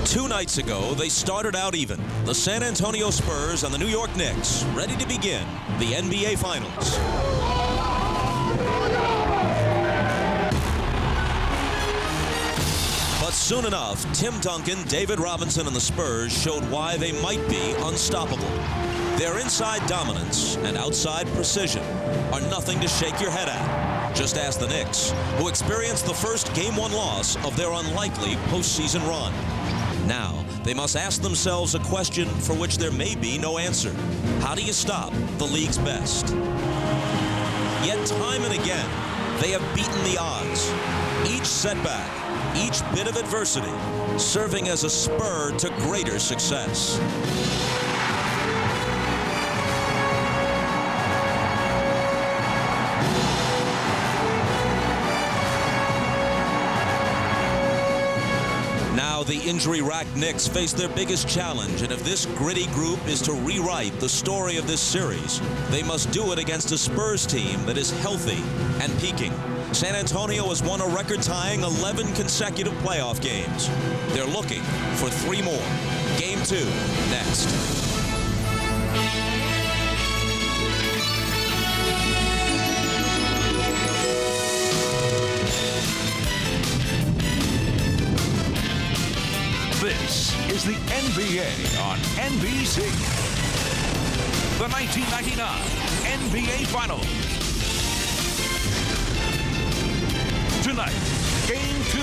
2 nights ago, they started out even. The San Antonio Spurs and the New York Knicks ready to begin the NBA Finals. But soon enough, Tim Duncan, David Robinson, and the Spurs showed why they might be unstoppable. Their inside dominance and outside precision are nothing to shake your head at. Just ask the Knicks, who experienced the first Game 1 loss of their unlikely postseason run. Now, they must ask themselves a question for which there may be no answer. How do you stop the league's best? Yet time and again, they have beaten the odds. Each setback, each bit of adversity, serving as a spur to greater success. Now the injury-racked Knicks face their biggest challenge, and if this gritty group is to rewrite the story of this series, they must do it against a Spurs team that is healthy and peaking. San Antonio has won a record-tying 11 consecutive playoff games. They're looking for 3 more. Game 2 next. This is the NBA on NBC. The 1999 NBA Finals. Tonight, Game 2,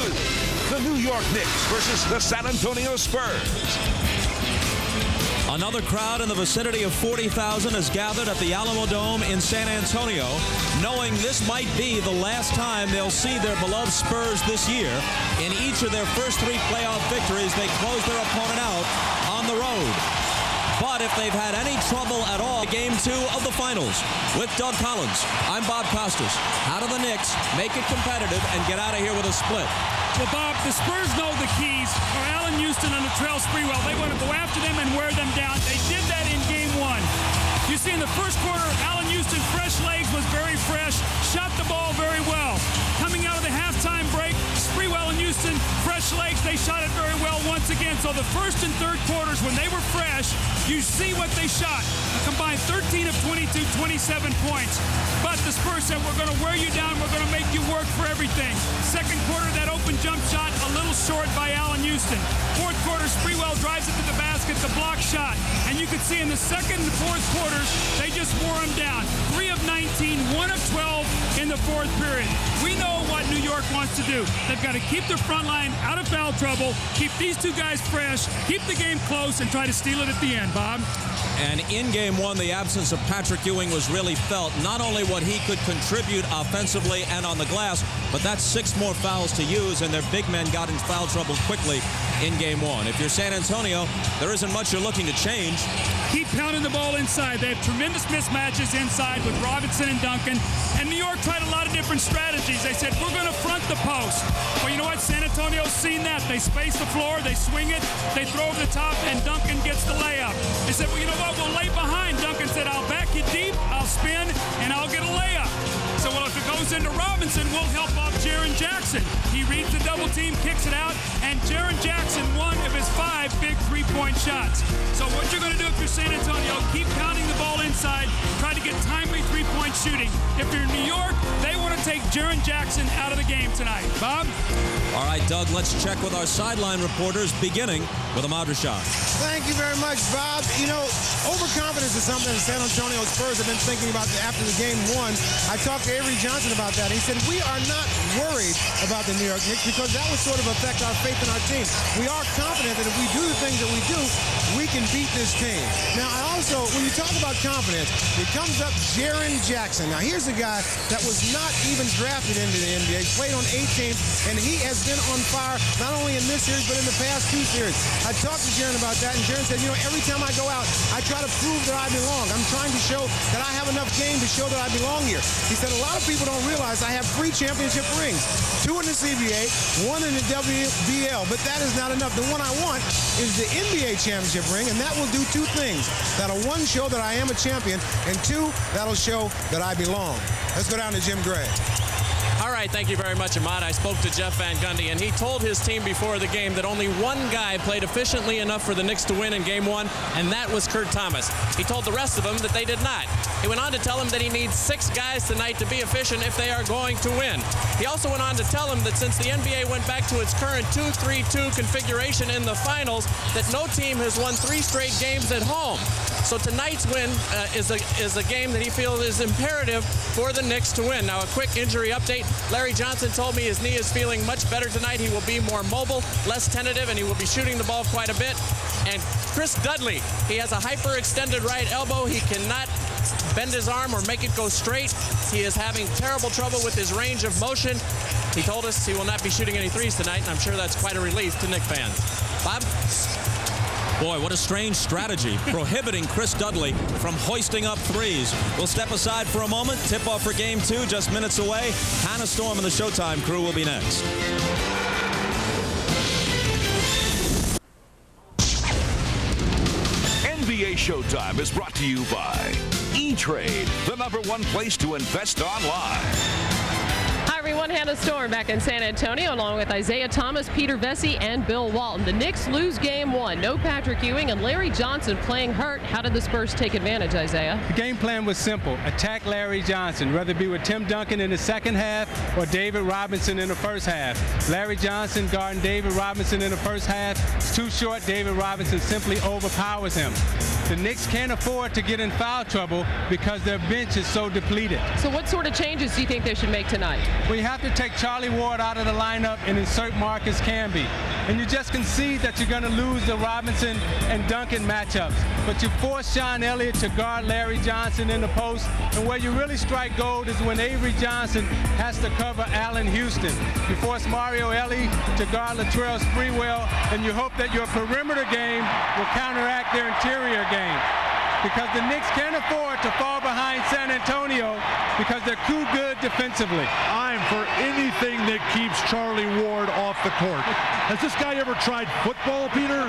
the New York Knicks versus the San Antonio Spurs. Another crowd in the vicinity of 40,000 has gathered at the Alamo Dome in San Antonio, knowing this might be the last time they'll see their beloved Spurs this year. In each of their first 3 playoff victories, they close their opponent out on the road. But if they've had any trouble at all, Game 2 of the Finals. With Doug Collins, I'm Bob Costas. How do the Knicks make it competitive and get out of here with a split? Well, Bob, the Spurs know the keys are Allan Houston and Latrell Sprewell. They want to go after them and wear them down. They did that in Game 1. You see in the first quarter, Allan Houston, fresh legs, was very fresh, shot the ball very well. Coming out of the halftime break, Sprewell and Houston, fresh legs, they shot it very well once again. So the first and third quarters, when they were fresh, you see what they shot. A combined 13 of 22, 27 points. But the Spurs said, we're going to wear you down, we're going to make you work for everything. Second quarter, that open jump shot, a little short by Allan Houston. Fourth quarter, Sprewell drives it to the basket, the block shot. And you can see in the second and fourth quarters, they just wore him down. 3 of 19, 1 of 12 in the fourth period. We know what New York wants to do. They've got to keep their front line out of foul trouble, keep these 2 guys fresh, keep the game close, and try to steal it at the end, Bob. And in Game 1, the absence of Patrick Ewing was really felt. Not only what he could contribute offensively and on the glass, but that's 6 more fouls to use, and their big men got in foul trouble quickly in Game 1. If you're San Antonio, there isn't much you're looking to change. Keep pounding the ball inside. They have tremendous mismatches inside with Robinson and Duncan. And New York tried a lot of different strategies. They said, we're going to front the post. Well, you know what? San Antonio's seen that. They space the floor, they swing it, they throw over the top, and Duncan gets the layup. They said, well, you know what? We'll lay behind. Duncan said, I'll back you deep, I'll spin, and I'll get a layup. So, well, if it goes into Robinson, we'll help off Jaren Jackson. He reads the double team, kicks it out, and Jaren Jackson, 1 of his 5 big 3-point shots. So what you're going to do if you're San Antonio, keep pounding the ball inside, try to get timely 3-point shooting. If you're New York, they want to take Jaren Jackson out of the game tonight. Bob? All right, Doug, let's check with our sideline reporters, beginning with Ahmad Rashad. Thank you very much, Bob. You know, overconfidence is something that the San Antonio Spurs have been thinking about after the Game 1. I talked to Avery Johnson about that. He said, we are not worried about the New York Knicks because that would sort of affect our faith in our team. We are confident that if we do the things that we do, we can beat this team. Now, I also, when you talk about confidence, it comes up Jaren Jackson. Now, here's a guy that was not even drafted into the NBA. He played on 8 teams, and he has been on fire not only in this series, but in the past 2 series. I talked to Jaren about that, and Jaren said, you know, every time I go out, I try to prove that I belong. I'm trying to show that I have enough game to show that I belong here. He said, a lot of people don't realize I have 3 championship rings, 2 in the CBA, 1 in the WBL, but that is not enough. The one I want is the NBA championship ring, and that will do 2 things. That'll, 1, show that I am a champion, and 2, that'll show that I belong. Let's go down to Jim Gray. All right, thank you very much, Ahmad. I spoke to Jeff Van Gundy, and he told his team before the game that only one guy played efficiently enough for the Knicks to win in Game 1, and that was Kurt Thomas. He told the rest of them that they did not. He went on to tell them that he needs 6 guys tonight to be efficient if they are going to win. He also went on to tell them that since the NBA went back to its current 2-3-2 configuration in the finals, that no team has won 3 straight games at home. So tonight's win is a game that he feels is imperative for the Knicks to win. Now, a quick injury update. Larry Johnson told me his knee is feeling much better tonight. He will be more mobile, less tentative, and he will be shooting the ball quite a bit. And Chris Dudley, he has a hyperextended right elbow. He cannot bend his arm or make it go straight. He is having terrible trouble with his range of motion. He told us he will not be shooting any threes tonight, and I'm sure that's quite a relief to Knicks fans. Bob? Boy, what a strange strategy, prohibiting Chris Dudley from hoisting up threes. We'll step aside for a moment. Tip-off for Game 2 just minutes away. Hannah Storm and the Showtime crew will be next. NBA Showtime is brought to you by E-Trade, the #1 place to invest online. Hi everyone, Hannah Storm back in San Antonio along with Isaiah Thomas, Peter Vesey, and Bill Walton. The Knicks lose Game 1. No Patrick Ewing and Larry Johnson playing hurt. How did the Spurs take advantage, Isaiah? The game plan was simple. Attack Larry Johnson, whether it be with Tim Duncan in the second half or David Robinson in the first half. Larry Johnson guarding David Robinson in the first half. It's too short. David Robinson simply overpowers him. The Knicks can't afford to get in foul trouble because their bench is so depleted. So what sort of changes do you think they should make tonight? We have to take Charlie Ward out of the lineup and insert Marcus Camby. And you just concede that you're going to lose the Robinson and Duncan matchups. But you force Sean Elliott to guard Larry Johnson in the post. And where you really strike gold is when Avery Johnson has to cover Allan Houston. You force Mario Elie to guard Latrell Sprewell, and you hope that your perimeter game will counteract their interior game. Because the Knicks can't afford to fall behind San Antonio because they're too good defensively. I'm for anything that keeps Charlie Ward off the court. Has this guy ever tried football, Peter?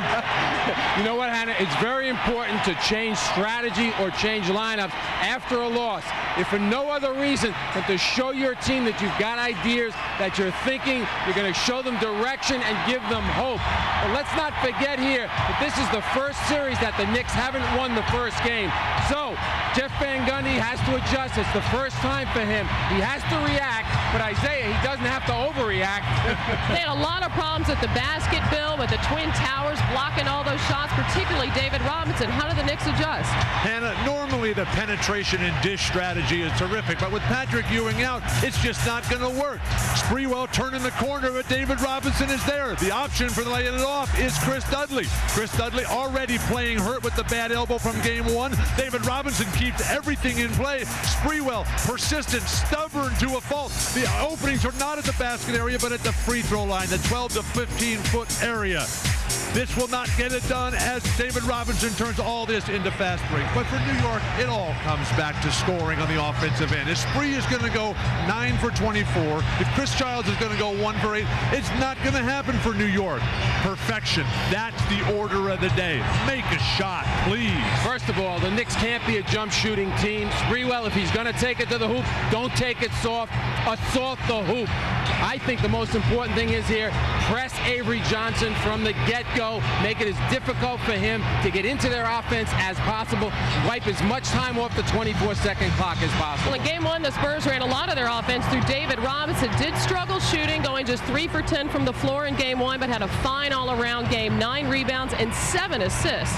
You know what, Hannah? It's very important to change strategy or change lineups after a loss, if for no other reason than to show your team that you've got ideas, that you're thinking, you're going to show them direction and give them hope. But let's not forget here that this is the first series that the Knicks haven't won the first game. So Jeff Van Gundy has to adjust. It's the first time for him. He has to react, but Isaiah, he doesn't have to overreact. They had a lot of problems at the basket, Bill, with the Twin Towers blocking all those shots, particularly David Robinson. How did the Knicks adjust? Hannah, normally the penetration and dish strategy is terrific, but with Patrick Ewing out, it's just not going to work. Sprewell turning the corner, but David Robinson is there. The option for laying it off is Chris Dudley. Chris Dudley already playing hurt with the bad elbow from Game 1. David Robinson keeps everything in play. Sprewell, persistent, stubborn to a fault. The openings are not at the basket area, but at the free throw line, the 12 to 15-foot area. This will not get it done as David Robinson turns all this into fast break. But for New York, it all comes back to scoring on the offensive end. If Spree is going to go 9 for 24, if Chris Childs is going to go 1 for 8, it's not going to happen for New York. Perfection. That's the order of the day. Make a shot, please. First of all, the Knicks can't be a jump shooting team. Sprewell, if he's going to take it to the hoop, don't take it soft. Assault the hoop. I think the most important thing is here, press Avery Johnson from the get-go. Make it as difficult for him to get into their offense as possible. Wipe as much time off the 24-second clock as possible. Well, in Game 1, the Spurs ran a lot of their offense through David Robinson. Did struggle shooting, going just 3 for 10 from the floor in Game 1, but had a fine all-around game, 9 rebounds and 7 assists.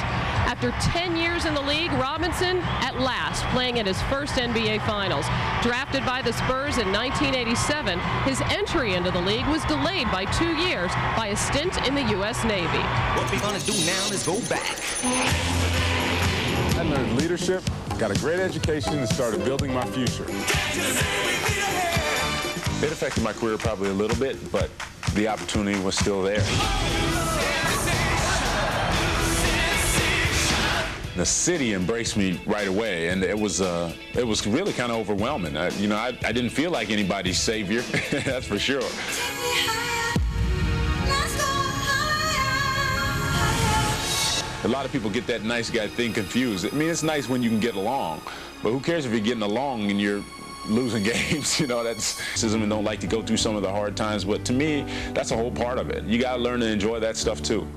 After 10 years in the league, Robinson, at last, playing in his first NBA Finals. Drafted by the Spurs in 1987, his entry into the league was delayed by 2 years by a stint in the U.S. Navy. What we're going to do now is go back. I learned leadership, got a great education, and started building my future. It affected my career probably a little bit, but the opportunity was still there. The city embraced me right away, and it was really kind of overwhelming. I didn't feel like anybody's savior, that's for sure. A lot of people get that nice guy thing confused. I mean, it's nice when you can get along, but who cares if you're getting along and you're losing games. You know, that's racism and don't like to go through some of the hard times. But to me, that's a whole part of it. You got to learn to enjoy that stuff too.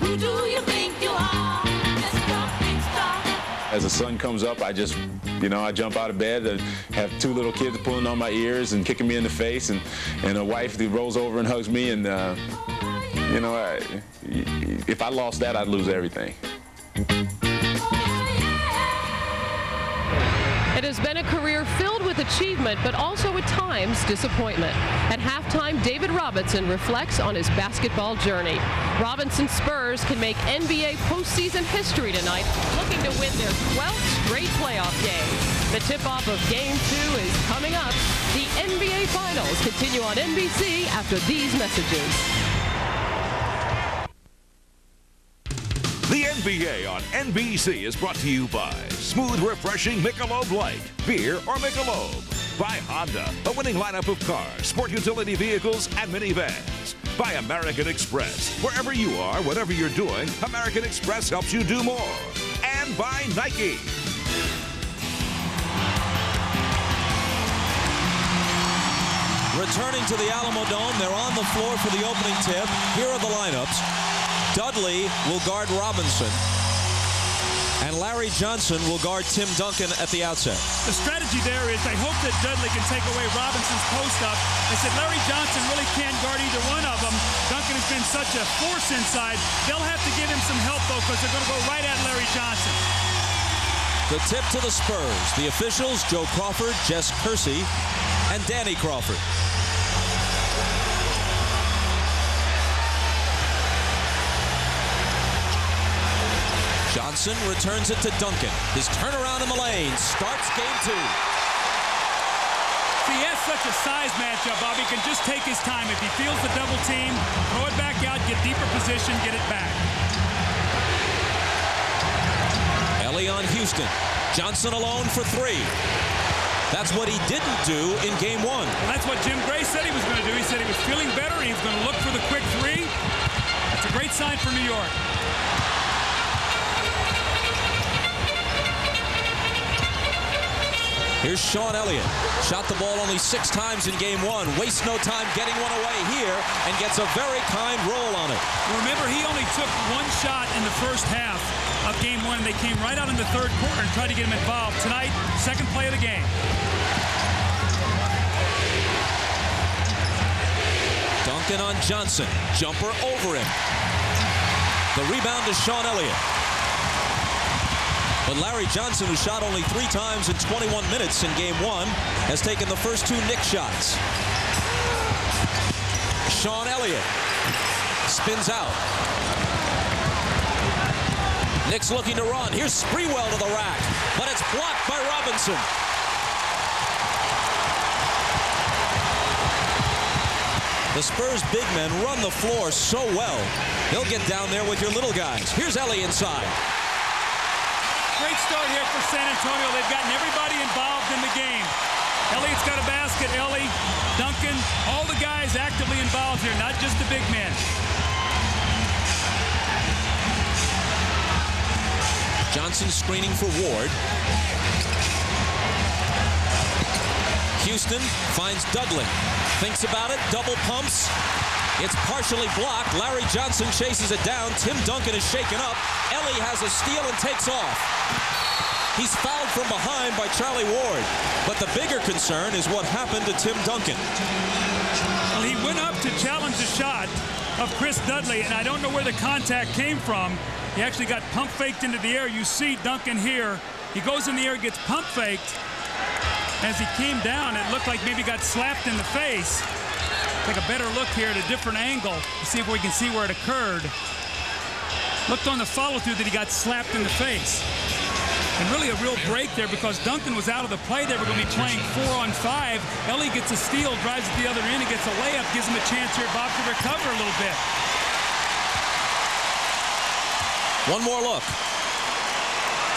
Who do you think you are, Mr. Big Star? As the sun comes up, I just, you know, I jump out of bed and have two little kids pulling on my ears and kicking me in the face, and a wife who rolls over and hugs me. And, you know, if I lost that, I'd lose everything. It has been a career filled with achievement, but also at times disappointment. At halftime, David Robinson reflects on his basketball journey. Robinson's Spurs can make NBA postseason history tonight, looking to win their 12th straight playoff game. The tip-off of Game 2 is coming up. The NBA Finals continue on NBC after these messages. The NBA on NBC is brought to you by Smooth Refreshing Michelob Light, Beer or Michelob. By Honda, a winning lineup of cars, sport utility vehicles, and minivans. By American Express, wherever you are, whatever you're doing, American Express helps you do more. And by Nike. Returning to the Alamo Dome, they're on the floor for the opening tip. Here are the lineups. Dudley will guard Robinson, and Larry Johnson will guard Tim Duncan at the outset. The strategy there is they hope that Dudley can take away Robinson's post-up. They said Larry Johnson really can't guard either one of them. Duncan has been such a force inside. They'll have to give him some help, though, because they're going to go right at Larry Johnson. The tip to the Spurs. The officials, Joe Crawford, Jess Kersey, and Danny Crawford. Johnson returns it to Duncan. His turnaround in the lane starts Game 2. See, he has such a size matchup, Bobby. He can just take his time. If he feels the double team, throw it back out, get deeper position, get it back. Allan Houston. Johnson alone for 3. That's what he didn't do in Game 1. Well, that's what Jim Gray said he was going to do. He said he was feeling better. He was going to look for the quick 3. That's a great sign for New York. Here's Sean Elliott. Shot the ball only 6 times in Game 1. Wastes no time getting one away here and gets a very kind roll on it. Remember, he only took 1 shot in the first half of Game 1. They came right out in the third quarter and tried to get him involved. Tonight, second play of the game. Duncan on Johnson. Jumper over him. The rebound to Sean Elliott. But Larry Johnson, who shot only 3 times in 21 minutes in Game 1, has taken the first 2 Knicks shots. Sean Elliott spins out. Knicks looking to run. Here's Sprewell to the rack, but it's blocked by Robinson. The Spurs big men run the floor so well. They'll get down there with your little guys. Here's Ellie inside. Great start here for San Antonio. They've gotten everybody involved in the game. Elliott's got a basket. Ellie, Duncan, all the guys actively involved here, not just the big men. Johnson screening for Ward. Houston finds Dudley. Thinks about it, double pumps. It's partially blocked. Larry Johnson chases it down. Tim Duncan is shaken up. Ellie has a steal and takes off. He's fouled from behind by Charlie Ward. But the bigger concern is what happened to Tim Duncan. Well, he went up to challenge the shot of Chris Dudley, and I don't know where the contact came from. He actually got pump faked into the air. You see Duncan here. He goes in the air, gets pump faked. As he came down, it looked like maybe got slapped in the face. Take a better look here at a different angle to see if we can see where it occurred. Looked on the follow-through that he got slapped in the face. And really a real break there because Duncan was out of the play. They were going to be playing 4-on-5. Ellie gets a steal, drives at the other end, and gets a layup, gives him a chance here, Bob, to recover a little bit. One more look.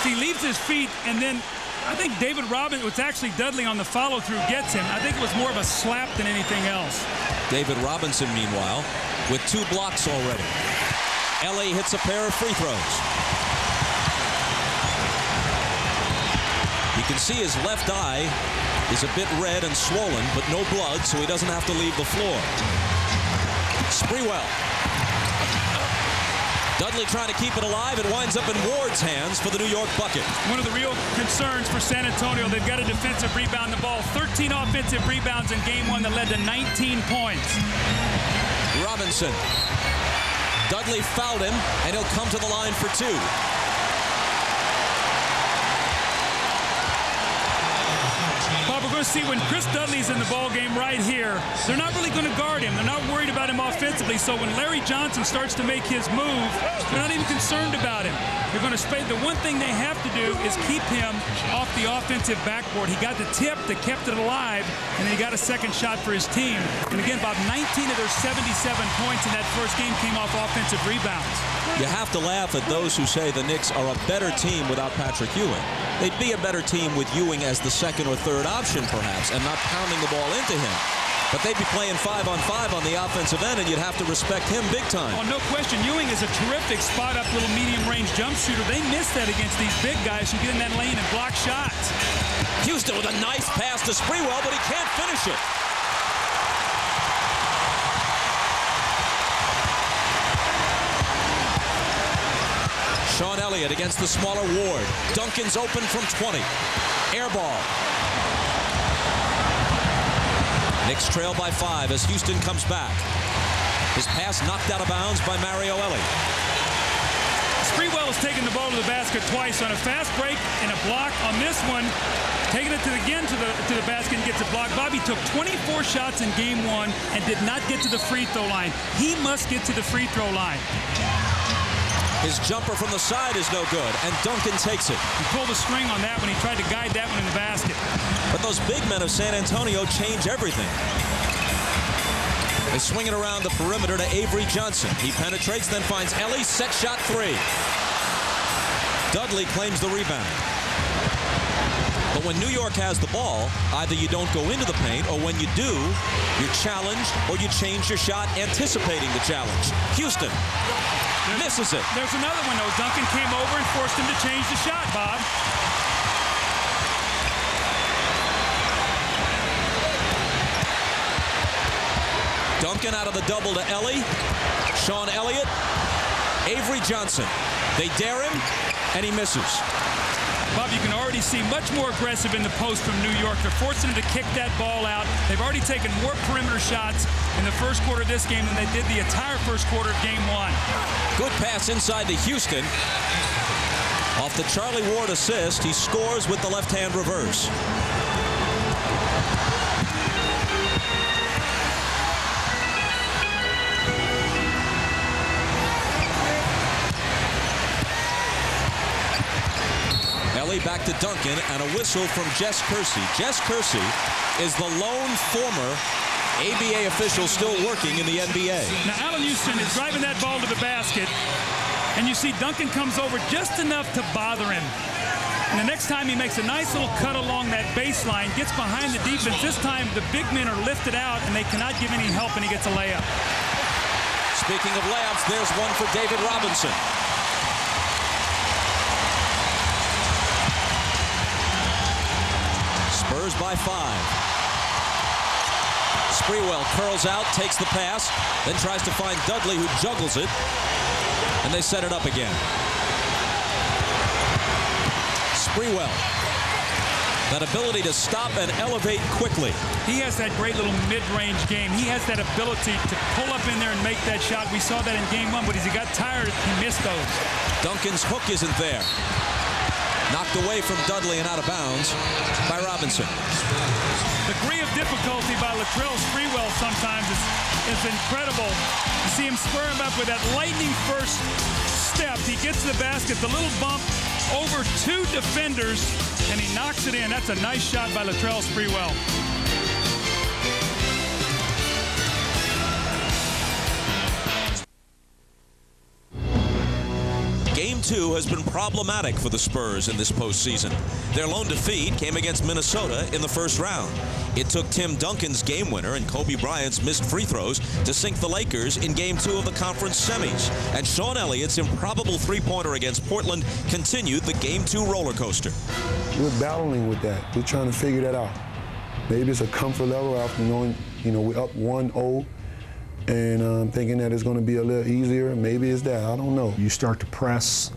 See, he leaves his feet, and then I think David Robinson, it was actually Dudley on the follow-through, gets him. I think it was more of a slap than anything else. David Robinson, meanwhile, with 2 blocks already. Ellie hits a pair of free throws. You can see his left eye is a bit red and swollen, but no blood, so he doesn't have to leave the floor. Sprewell. Dudley trying to keep it alive. It winds up in Ward's hands for the New York bucket. One of the real concerns for San Antonio, they've got a defensive rebound the ball. 13 offensive rebounds in game one that led to 19 points. Robinson. Dudley fouled him, and he'll come to the line for two. Bob, we're going to see when Chris Dudley's in the ball game right here, they're not really going to guard him. They're not worried about him offensively. So when Larry Johnson starts to make his move, they're not even concerned about him. They're going to spend. The one thing they have to do is keep him off the offensive backboard. He got the tip that kept it alive, and then he got a second shot for his team. And again, about 19 of their 77 points in that first game came off offensive rebounds. You have to laugh at those who say the Knicks are a better team without Patrick Ewing. They'd be a better team with Ewing as the second or third option, perhaps, and not pounding the ball into him. But they'd be playing 5-on-5 on the offensive end, and you'd have to respect him big time. Oh, no question. Ewing is a terrific spot-up little medium-range jump shooter. They miss that against these big guys who get in that lane and block shots. Houston with a nice pass to Sprewell, but he can't finish it. Sean Elliott against the smaller Ward. Duncan's open from 20. Air ball. Knicks trail by 5 as Houston comes back. His pass knocked out of bounds by Mario Ellie. Sprewell has taken the ball to the basket twice on a fast break and a block on this one. Taking it to the basket and gets a block. Bobby took 24 shots in game one and did not get to the free throw line. He must get to the free throw line. His jumper from the side is no good, and Duncan takes it. He pulled a string on that when he tried to guide that one in the basket. But those big men of San Antonio change everything. They swing it around the perimeter to Avery Johnson. He penetrates, then finds Ellie. Set shot three. Dudley claims the rebound. But when New York has the ball, either you don't go into the paint, or when you do, you're challenged, or you change your shot anticipating the challenge. Houston misses it. There's another one, though. Duncan came over and forced him to change the shot, Bob. Duncan out of the double to Ellie. Sean Elliott. Avery Johnson. They dare him, and he misses. Bob, you can already see much more aggressive in the post from New York. They're forcing him to kick that ball out. They've already taken more perimeter shots in the first quarter of this game than they did the entire first quarter of game one. Good pass inside to Houston. Off the Charlie Ward assist, he scores with the left-hand reverse. Ellie back to Duncan, and a whistle from Jess Kersey. Jess Kersey is the lone former ABA official still working in the NBA. Now, Allan Houston is driving that ball to the basket, and you see Duncan comes over just enough to bother him. And the next time he makes a nice little cut along that baseline, gets behind the defense. This time the big men are lifted out, and they cannot give any help, and he gets a layup. Speaking of layups, there's one for David Robinson. Spurs by 5. Sprewell curls out, takes the pass, then tries to find Dudley, who juggles it, and they set it up again. Sprewell, that ability to stop and elevate quickly. He has that great little mid-range game. He has that ability to pull up in there and make that shot. We saw that in game one, but as he got tired, he missed those. Duncan's hook isn't there. Knocked away from Dudley and out of bounds by Robinson. The degree of difficulty by Latrell Sprewell sometimes is incredible. You see him spur him up with that lightning first step. He gets to the basket, the little bump over two defenders, and he knocks it in. That's a nice shot by Latrell Sprewell. Game 2 has been problematic for the Spurs in this postseason. Their lone defeat came against Minnesota in the first round. It took Tim Duncan's game winner and Kobe Bryant's missed free throws to sink the Lakers in Game 2 of the conference semis. And Sean Elliott's improbable three-pointer against Portland continued the Game 2 roller coaster. We're battling with that. We're trying to figure that out. Maybe it's a comfort level after knowing, we're up 1-0 and thinking that it's going to be a little easier. Maybe it's that. I don't know. You start to press.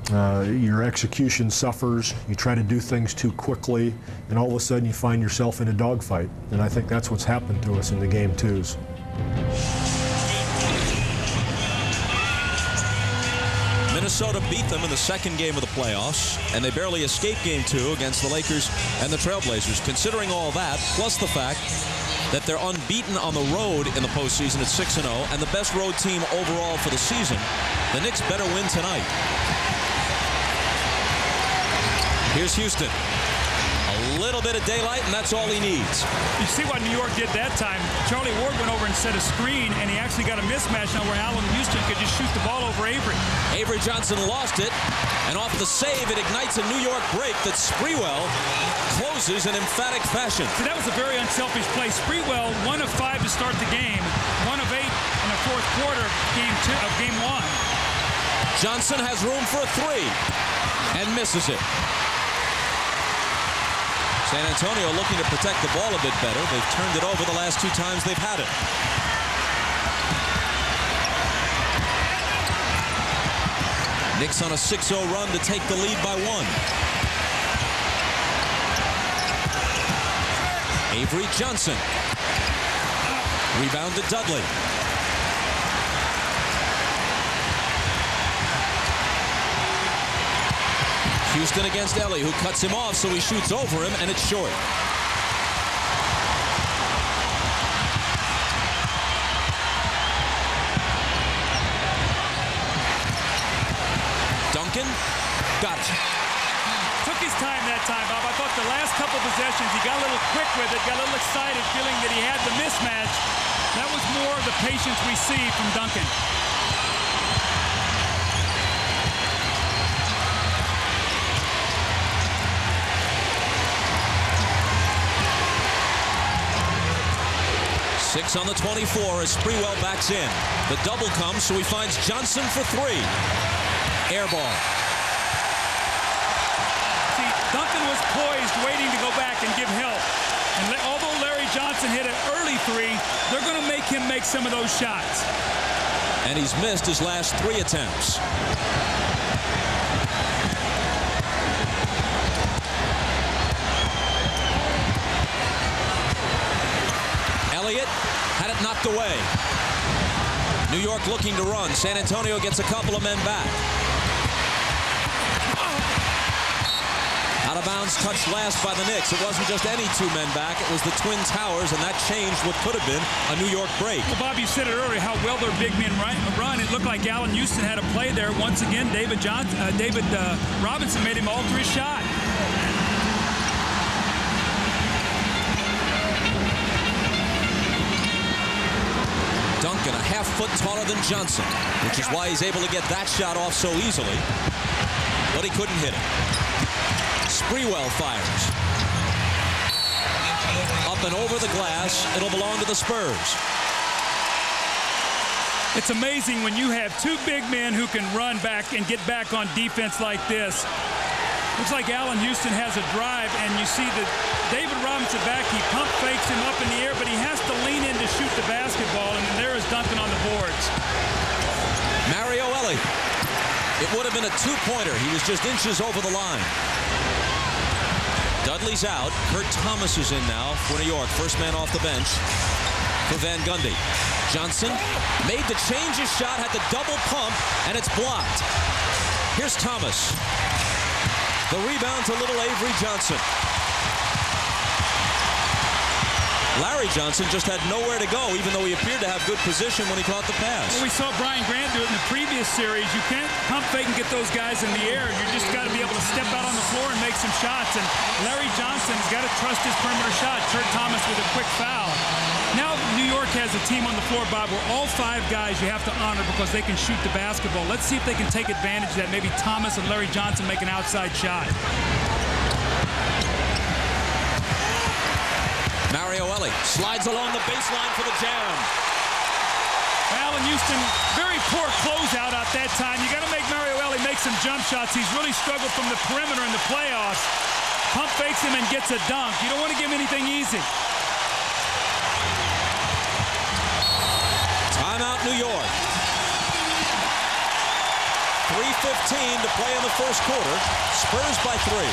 Your execution suffers. You try to do things too quickly, and all of a sudden you find yourself in a dogfight. And I think that's what's happened to us in the Game 2s. Minnesota beat them in the second game of the playoffs, and they barely escaped Game 2 against the Lakers and the Trailblazers. Considering all that, plus the fact that they're unbeaten on the road in the postseason at 6-0, and the best road team overall for the season, the Knicks better win tonight. Here's Houston. A little bit of daylight, and that's all he needs. You see what New York did that time. Charlie Ward went over and set a screen, and he actually got a mismatch now where Allan Houston could just shoot the ball over Avery. Avery Johnson lost it, and off the save, it ignites a New York break that Sprewell closes in emphatic fashion. See, that was a very unselfish play. Sprewell, 1 of 5 to start the game, 1 of 8 in the fourth quarter of Game 1. Johnson has room for a 3 and misses it. San Antonio looking to protect the ball a bit better. They've turned it over the last 2 times they've had it. Knicks on a 6-0 run to take the lead by 1. Avery Johnson. Rebound to Dudley. Houston against Ellie, who cuts him off, so he shoots over him, and it's short. Duncan got it. Took his time that time, Bob. I thought the last couple possessions, he got a little quick with it, got a little excited, feeling that he had the mismatch. That was more of the patience we see from Duncan. Six on the 24 as Sprewell backs in. The double comes, so he finds Johnson for 3. Air ball. See, Duncan was poised, waiting to go back and give help. And although Larry Johnson hit an early 3, they're going to make him make some of those shots. And he's missed his last 3 attempts. Elliott had it knocked away. New York looking to run. San Antonio gets a couple of men back. Out of bounds, touched last by the Knicks. It wasn't just any 2 men back. It was the Twin Towers, and that changed what could have been a New York break. Well, Bob, you said it earlier, how well their big men run. It looked like Allan Houston had a play there. Once again, David Robinson made him alter his shot. Duncan, a half-foot taller than Johnson, which is why he's able to get that shot off so easily. But he couldn't hit it. Sprewell fires. Up and over the glass. It'll belong to the Spurs. It's amazing when you have 2 big men who can run back and get back on defense like this. Looks like Allan Houston has a drive, and you see that David Robinson back. He pump fakes him up in the air, but he has to lean in to shoot the basketball, and there is Duncan on the boards. Mario Ellie. It would have been a 2-pointer. He was just inches over the line. Dudley's out. Kurt Thomas is in now for New York. First man off the bench for Van Gundy. Johnson made the change his shot, had the double pump, and it's blocked. Here's Thomas. The rebound to little Avery Johnson. Larry Johnson just had nowhere to go, even though he appeared to have good position when he caught the pass. Well, we saw Brian Grant do it in the previous series. You can't pump fake and get those guys in the air. You just got to be able to step out on the floor and make some shots. And Larry Johnson's got to trust his perimeter shot. Kurt Thomas with a quick foul. Now New York has a team on the floor, Bob, where all 5 guys you have to honor because they can shoot the basketball. Let's see if they can take advantage of that. Maybe Thomas and Larry Johnson make an outside shot. Mario Elie slides along the baseline for the jam. Allan Houston, very poor closeout at that time. You got to make Mario Elie make some jump shots. He's really struggled from the perimeter in the playoffs. Pump fakes him and gets a dunk. You don't want to give him anything easy. Timeout, New York. 3:15 to play in the first quarter. Spurs by 3.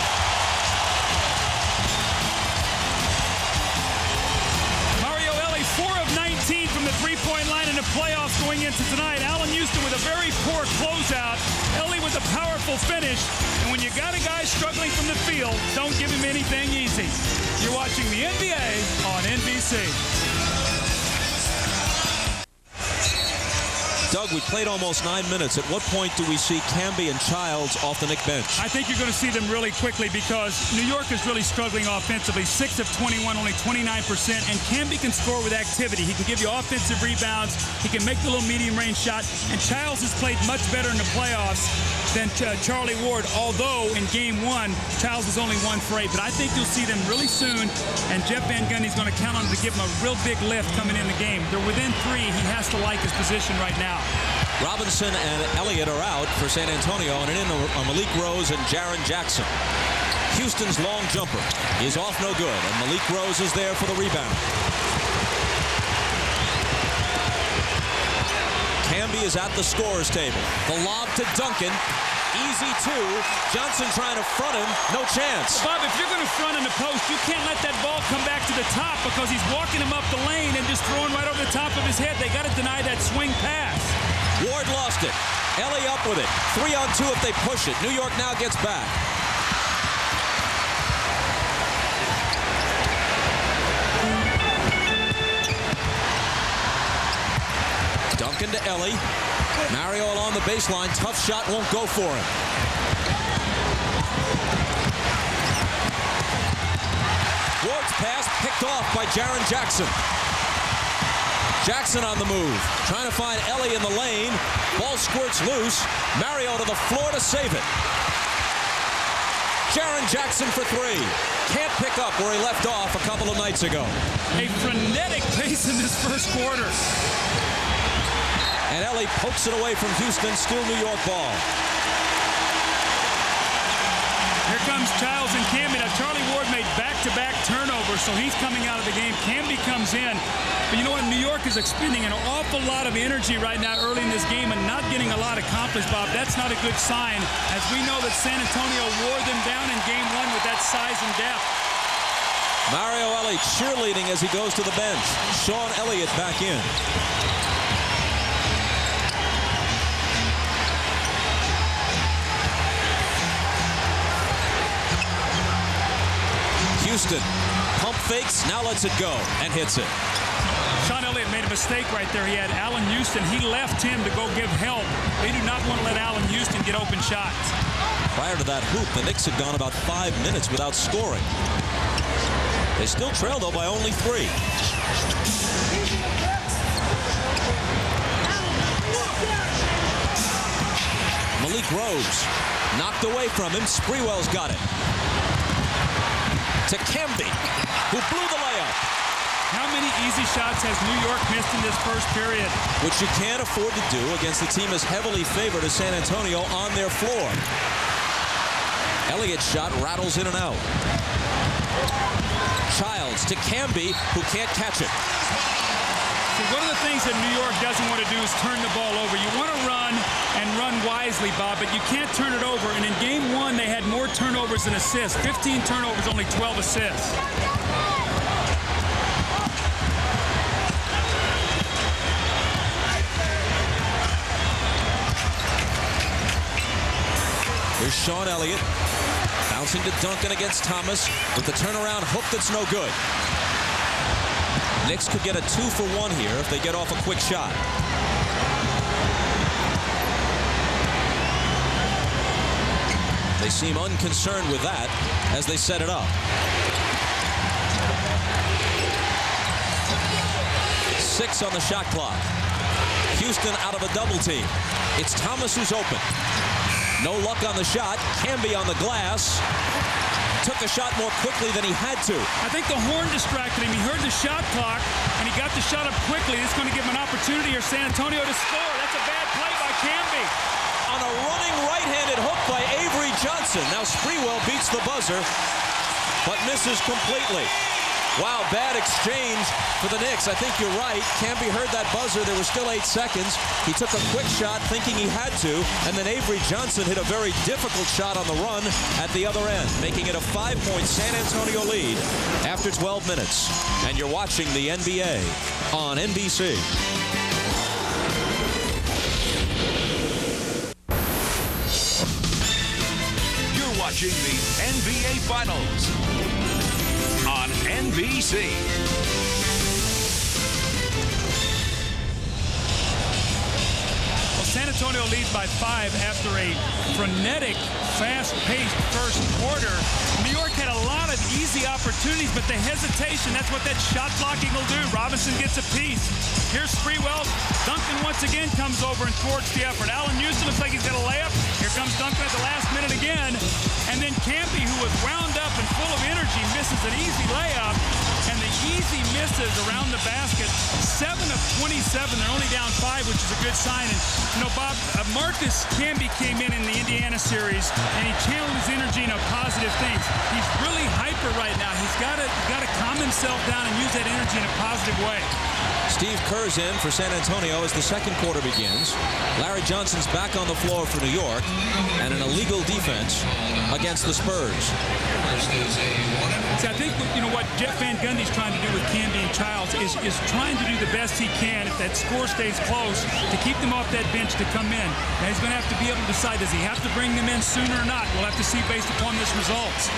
Mario Elie, 4 of 19 from the three-point line in the playoffs going into tonight. Allan Houston with a very poor closeout. Elie with a powerful finish. And when you got a guy struggling from the field, don't give him anything easy. You're watching the NBA on NBC. Doug, we played almost 9 minutes. At what point do we see Camby and Childs off the Knicks bench? I think you're going to see them really quickly because New York is really struggling offensively. 6 of 21, only 29%. And Camby can score with activity. He can give you offensive rebounds. He can make the little medium-range shot. And Childs has played much better in the playoffs than Charlie Ward, although in Game 1, Childs was only 1 for 8. But I think you'll see them really soon, and Jeff Van Gundy's going to count on him to give him a real big lift coming in the game. They're within 3. He has to like his position right now. Robinson and Elliott are out for San Antonio, and in are Malik Rose and Jaren Jackson. Houston's long jumper is off no good, and Malik Rose is there for the rebound. Camby is at the scorer's table. The lob to Duncan. Easy 2. Johnson trying to front him. No chance. Bob, if you're going to front in the post, you can't let that ball come back to the top because he's walking him up the lane and just throwing right over the top of his head. They got to deny that swing pass. Ward lost it. Elie up with it. 3-on-2 if they push it. New York now gets back. Duncan to Elie. Mario along the baseline. Tough shot won't go for him. Ward's pass picked off by Jaren Jackson. Jackson on the move. Trying to find Elie in the lane. Ball squirts loose. Mario to the floor to save it. Jaren Jackson for 3. Can't pick up where he left off a couple of nights ago. A frenetic pace in this first quarter. And Elie pokes it away from Houston. Still New York ball. Here comes Childs and Camby. Now, Charlie Ward made back-to-back turnovers, so he's coming out of the game. Camby comes in. But you know what? New York is expending an awful lot of energy right now early in this game and not getting a lot accomplished, Bob. That's not a good sign, as we know that San Antonio wore them down in Game 1 with that size and depth. Mario Elie cheerleading as he goes to the bench. Sean Elliott back in. Houston pump fakes, now lets it go and hits it. Sean Elliott made a mistake right there. He had Allan Houston. He left him to go give help. They do not want to let Allan Houston get open shots. Prior to that hoop, the Knicks had gone about 5 minutes without scoring. They still trail, though, by only 3. Malik Rose knocked away from him. Sprewell's got it. To Camby, who blew the layup. How many easy shots has New York missed in this first period? Which you can't afford to do against a team as heavily favored as San Antonio on their floor. Elliott's shot rattles in and out. Childs to Camby, who can't catch it. See, one of the things that New York doesn't want to do is turn the ball over. You want to run and run wisely, Bob, but you can't turn it over. And in Game 1, they had more turnovers than assists. 15 turnovers, only 12 assists. Here's Sean Elliott. Bouncing to Duncan against Thomas with the turnaround hook that's no good. Knicks could get a 2-for-1 here if they get off a quick shot. They seem unconcerned with that as they set it up. 6 on the shot clock. Houston out of a double team. It's Thomas who's open. No luck on the shot. Camby on the glass. Took a shot more quickly than he had to. I think the horn distracted him. He heard the shot clock, and he got the shot up quickly. It's going to give him an opportunity here, San Antonio, to score. That's a bad play by Camby. On a running right-handed hook by Avery Johnson. Now Sprewell beats the buzzer, but misses completely. Wow, bad exchange for the Knicks. I think you're right. Camby heard that buzzer. There were still 8 seconds. He took a quick shot thinking he had to, and then Avery Johnson hit a very difficult shot on the run at the other end, making it a 5-point San Antonio lead after 12 minutes. And you're watching the NBA on NBC. You're watching the NBA Finals on NBC. Well, San Antonio leads by 5 after a frenetic, fast-paced first quarter. New York had a lot of easy opportunities, but the hesitation, that's what that shot blocking will do. Robinson gets a piece. Here's Sprewell. Duncan once again comes over and thwarts the effort. Allan Houston looks like he's got a layup. Here comes Duncan at the last minute again. And then Camby, who was wound up and full of energy, misses an easy layup. And the easy misses around the basket. 7 of 27. They're only down 5, which is a good sign. And, you know, Bob, Marcus Camby came in the Indiana series, and he channeled his energy into positive things. He's really hyper right now. He's got to calm himself down and use that energy in a positive way. Steve Kerr's in for San Antonio as the second quarter begins. Larry Johnson's back on the floor for New York, and an illegal defense against the Spurs. See, I think what Jeff Van Gundy's trying to do with Camby and Childs is trying to do the best he can, if that score stays close, to keep them off that bench to come in. Now he's going to have to be able to decide, does he have to bring them in sooner or not? We'll have to see based upon this results.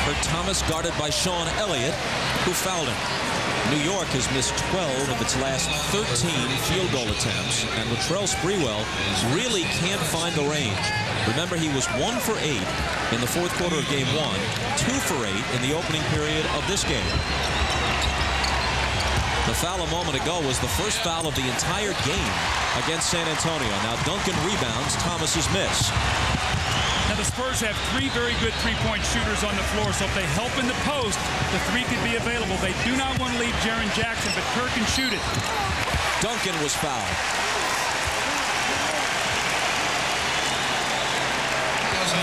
Kurt Thomas guarded by Sean Elliott, who fouled him. New York has missed 12 of its last 13 field goal attempts, and Latrell Sprewell really can't find the range. Remember, he was 1 for 8 in the fourth quarter of Game 1, 2 for 8 in the opening period of this game. The foul a moment ago was the first foul of the entire game against San Antonio. Now Duncan rebounds Thomas's miss. Now the Spurs have 3 very good three-point shooters on the floor, so if they help in the post, the 3 could be available. They do not want to leave Jaren Jackson, but Kerr can shoot it. Duncan was fouled.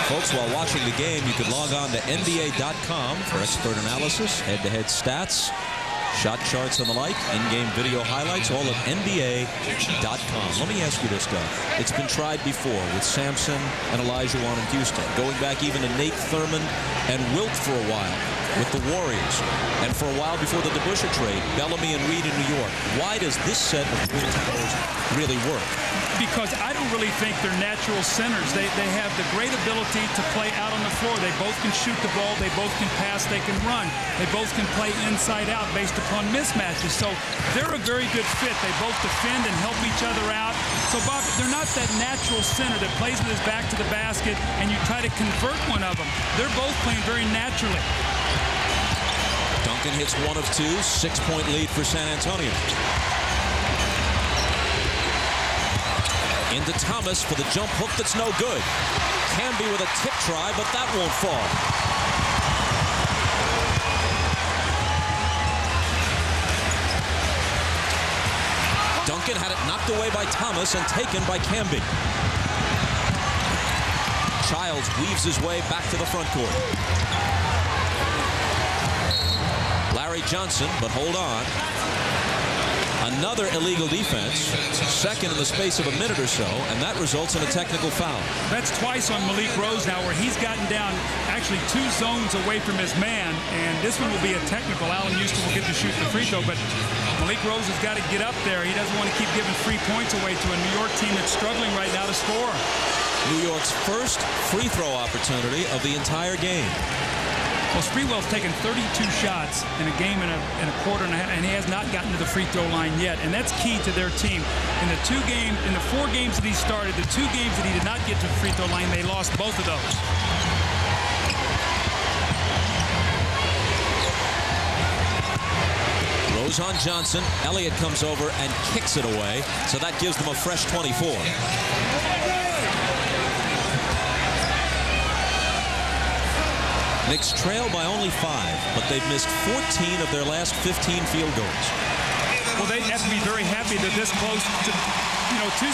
Folks, while watching the game, you can log on to NBA.com for expert analysis, head-to-head stats, shot charts and the like, in-game video highlights, all at NBA.com. Let me ask you this, Doug. It's been tried before with Sampson and Olajuwon in Houston, going back even to Nate Thurmond and Wilt for a while with the Warriors, and for a while before the DeBusschere trade, Bellamy and Reed in New York. Why does this set of twin towers really work? Because I don't really think they're natural centers. They have the great ability to play out on the floor. They both can shoot the ball. They both can pass. They can run. They both can play inside out based upon mismatches. So they're a very good fit. They both defend and help each other out. So, Bob, they're not that natural center that plays with his back to the basket and you try to convert one of them. They're both playing very naturally. Duncan hits 1 of 2, 6-point lead for San Antonio. Into Thomas for the jump hook that's no good. Camby with a tip try, but that won't fall. Duncan had it knocked away by Thomas and taken by Camby. Childs weaves his way back to the front court. Larry Johnson, but hold on. Another illegal defense, second in the space of a minute or so, and that results in a technical foul. That's twice on Malik Rose now, where he's gotten down actually 2 zones away from his man, and this one will be a technical. Allan Houston will get to shoot the free throw, but Malik Rose has got to get up there. He doesn't want to keep giving free points away to a New York team that's struggling right now to score. New York's first free throw opportunity of the entire game. Well, Sprewell's taken 32 shots in a game and a quarter and a half, and he has not gotten to the free throw line yet, and that's key to their team. In the 4 games that he started, the 2 games that he did not get to the free throw line, they lost both of those. Rose on Johnson. Elliott comes over and kicks it away, so that gives them a fresh 24. Knicks trail by only 5, but they've missed 14 of their last 15 field goals. Well, they have to be very happy they're this close to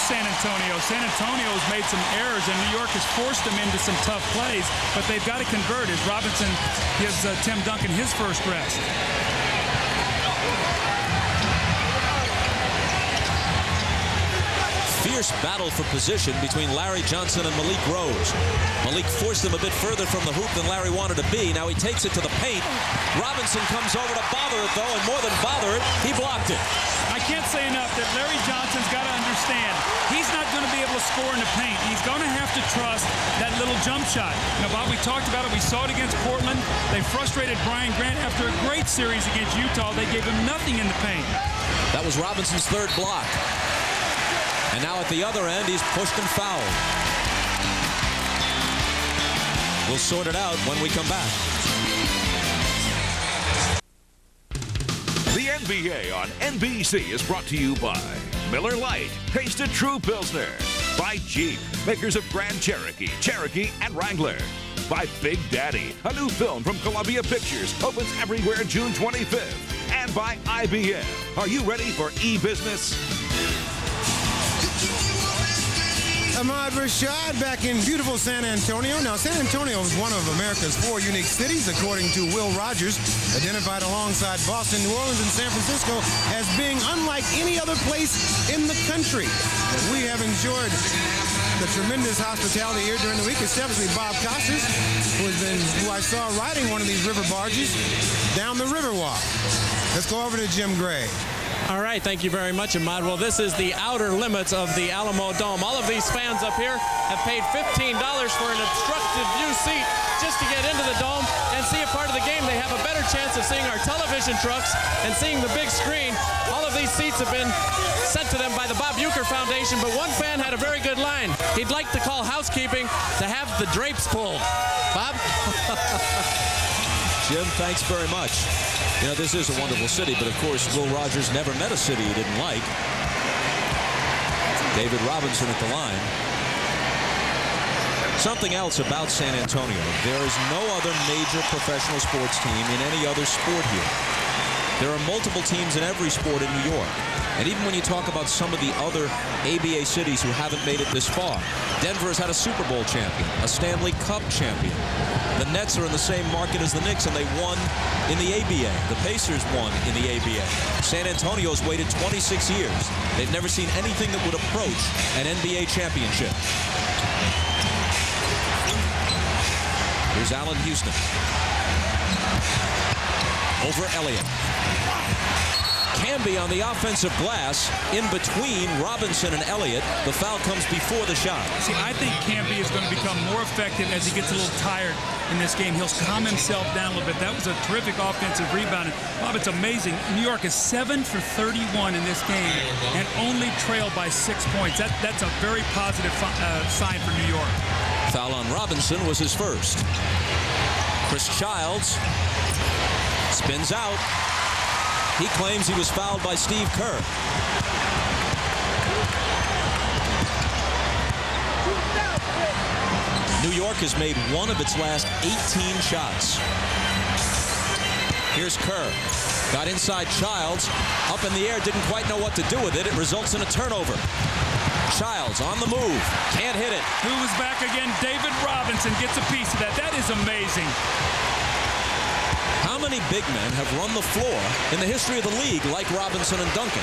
San Antonio. San Antonio's made some errors, and New York has forced them into some tough plays, but they've got to convert as Robinson gives Tim Duncan his first rest. Fierce battle for position between Larry Johnson and Malik Rose. Malik forced him a bit further from the hoop than Larry wanted to be. Now he takes it to the paint. Robinson comes over to bother it, though, and more than bother it, he blocked it. I can't say enough that Larry Johnson's got to understand he's not going to be able to score in the paint. He's going to have to trust that little jump shot. Now, Bob, we talked about it. We saw it against Portland. They frustrated Brian Grant after a great series against Utah. They gave him nothing in the paint. That was Robinson's 3rd block. And now at the other end, he's pushed and fouled. We'll sort it out when we come back. The NBA on NBC is brought to you by Miller Lite, taste a true Pilsner. By Jeep, makers of Grand Cherokee, Cherokee, and Wrangler. By Big Daddy, a new film from Columbia Pictures, opens everywhere June 25th. And by IBM. Are you ready for e-business? Ahmad Rashad back in beautiful San Antonio. Now, San Antonio is one of America's 4 unique cities, according to Will Rogers, identified alongside Boston, New Orleans, and San Francisco as being unlike any other place in the country. And we have enjoyed the tremendous hospitality here during the week, especially Bob Costas, who I saw riding one of these river barges down the Riverwalk. Let's go over to Jim Gray. All right, thank you very much, Ahmad. Well, this is the outer limits of the Alamo Dome. All of these fans up here have paid $15 for an obstructed view seat just to get into the dome and see a part of the game. They have a better chance of seeing our television trucks and seeing the big screen. All of these seats have been sent to them by the Bob Uecker Foundation, but one fan had a very good line. He'd like to call housekeeping to have the drapes pulled. Bob? Jim, thanks very much. You know, this is a wonderful city, but of course, Will Rogers never met a city he didn't like. David Robinson at the line. Something else about San Antonio. There is no other major professional sports team in any other sport here. There are multiple teams in every sport in New York. And even when you talk about some of the other ABA cities who haven't made it this far, Denver has had a Super Bowl champion, a Stanley Cup champion. The Nets are in the same market as the Knicks, and they won in the ABA. The Pacers won in the ABA. San Antonio's waited 26 years. They've never seen anything that would approach an NBA championship. Here's Allan Houston. Over Elliott. Camby on the offensive glass in between Robinson and Elliott. The foul comes before the shot. See, I think Camby is going to become more effective as he gets a little tired in this game. He'll calm himself down a little bit. That was a terrific offensive rebound. Bob, it's amazing. New York is 7 for 31 in this game and only trailed by 6 points. That's a very positive sign for New York. Foul on Robinson was his first. Chris Childs spins out. He claims he was fouled by Steve Kerr. New York has made one of its last 18 shots. Here's Kerr. Got inside Childs. Up in the air, didn't quite know what to do with it. It results in a turnover. Childs on the move. Can't hit it. Who was back again? David Robinson gets a piece of that. That is amazing. How many big men have run the floor in the history of the league like Robinson and Duncan?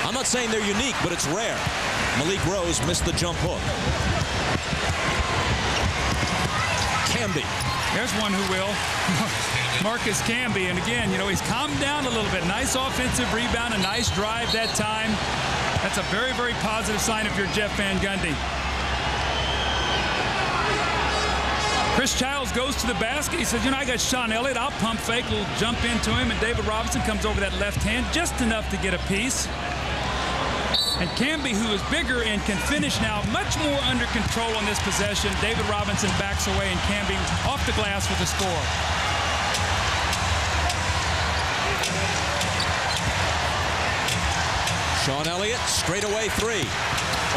I'm not saying they're unique, but it's rare. Malik Rose missed the jump hook. Camby. There's one who will. Marcus Camby. And again, you know, he's calmed down a little bit. Nice offensive rebound, a nice drive that time. That's a very, very positive sign if you're Jeff Van Gundy. Chris Childs goes to the basket. He says, you know, I got Sean Elliott. I'll pump fake. We'll jump into him. And David Robinson comes over that left hand just enough to get a piece. And Camby, who is bigger and can finish now, much more under control on this possession. David Robinson backs away, and Camby off the glass with the score. Sean Elliott, straight away three.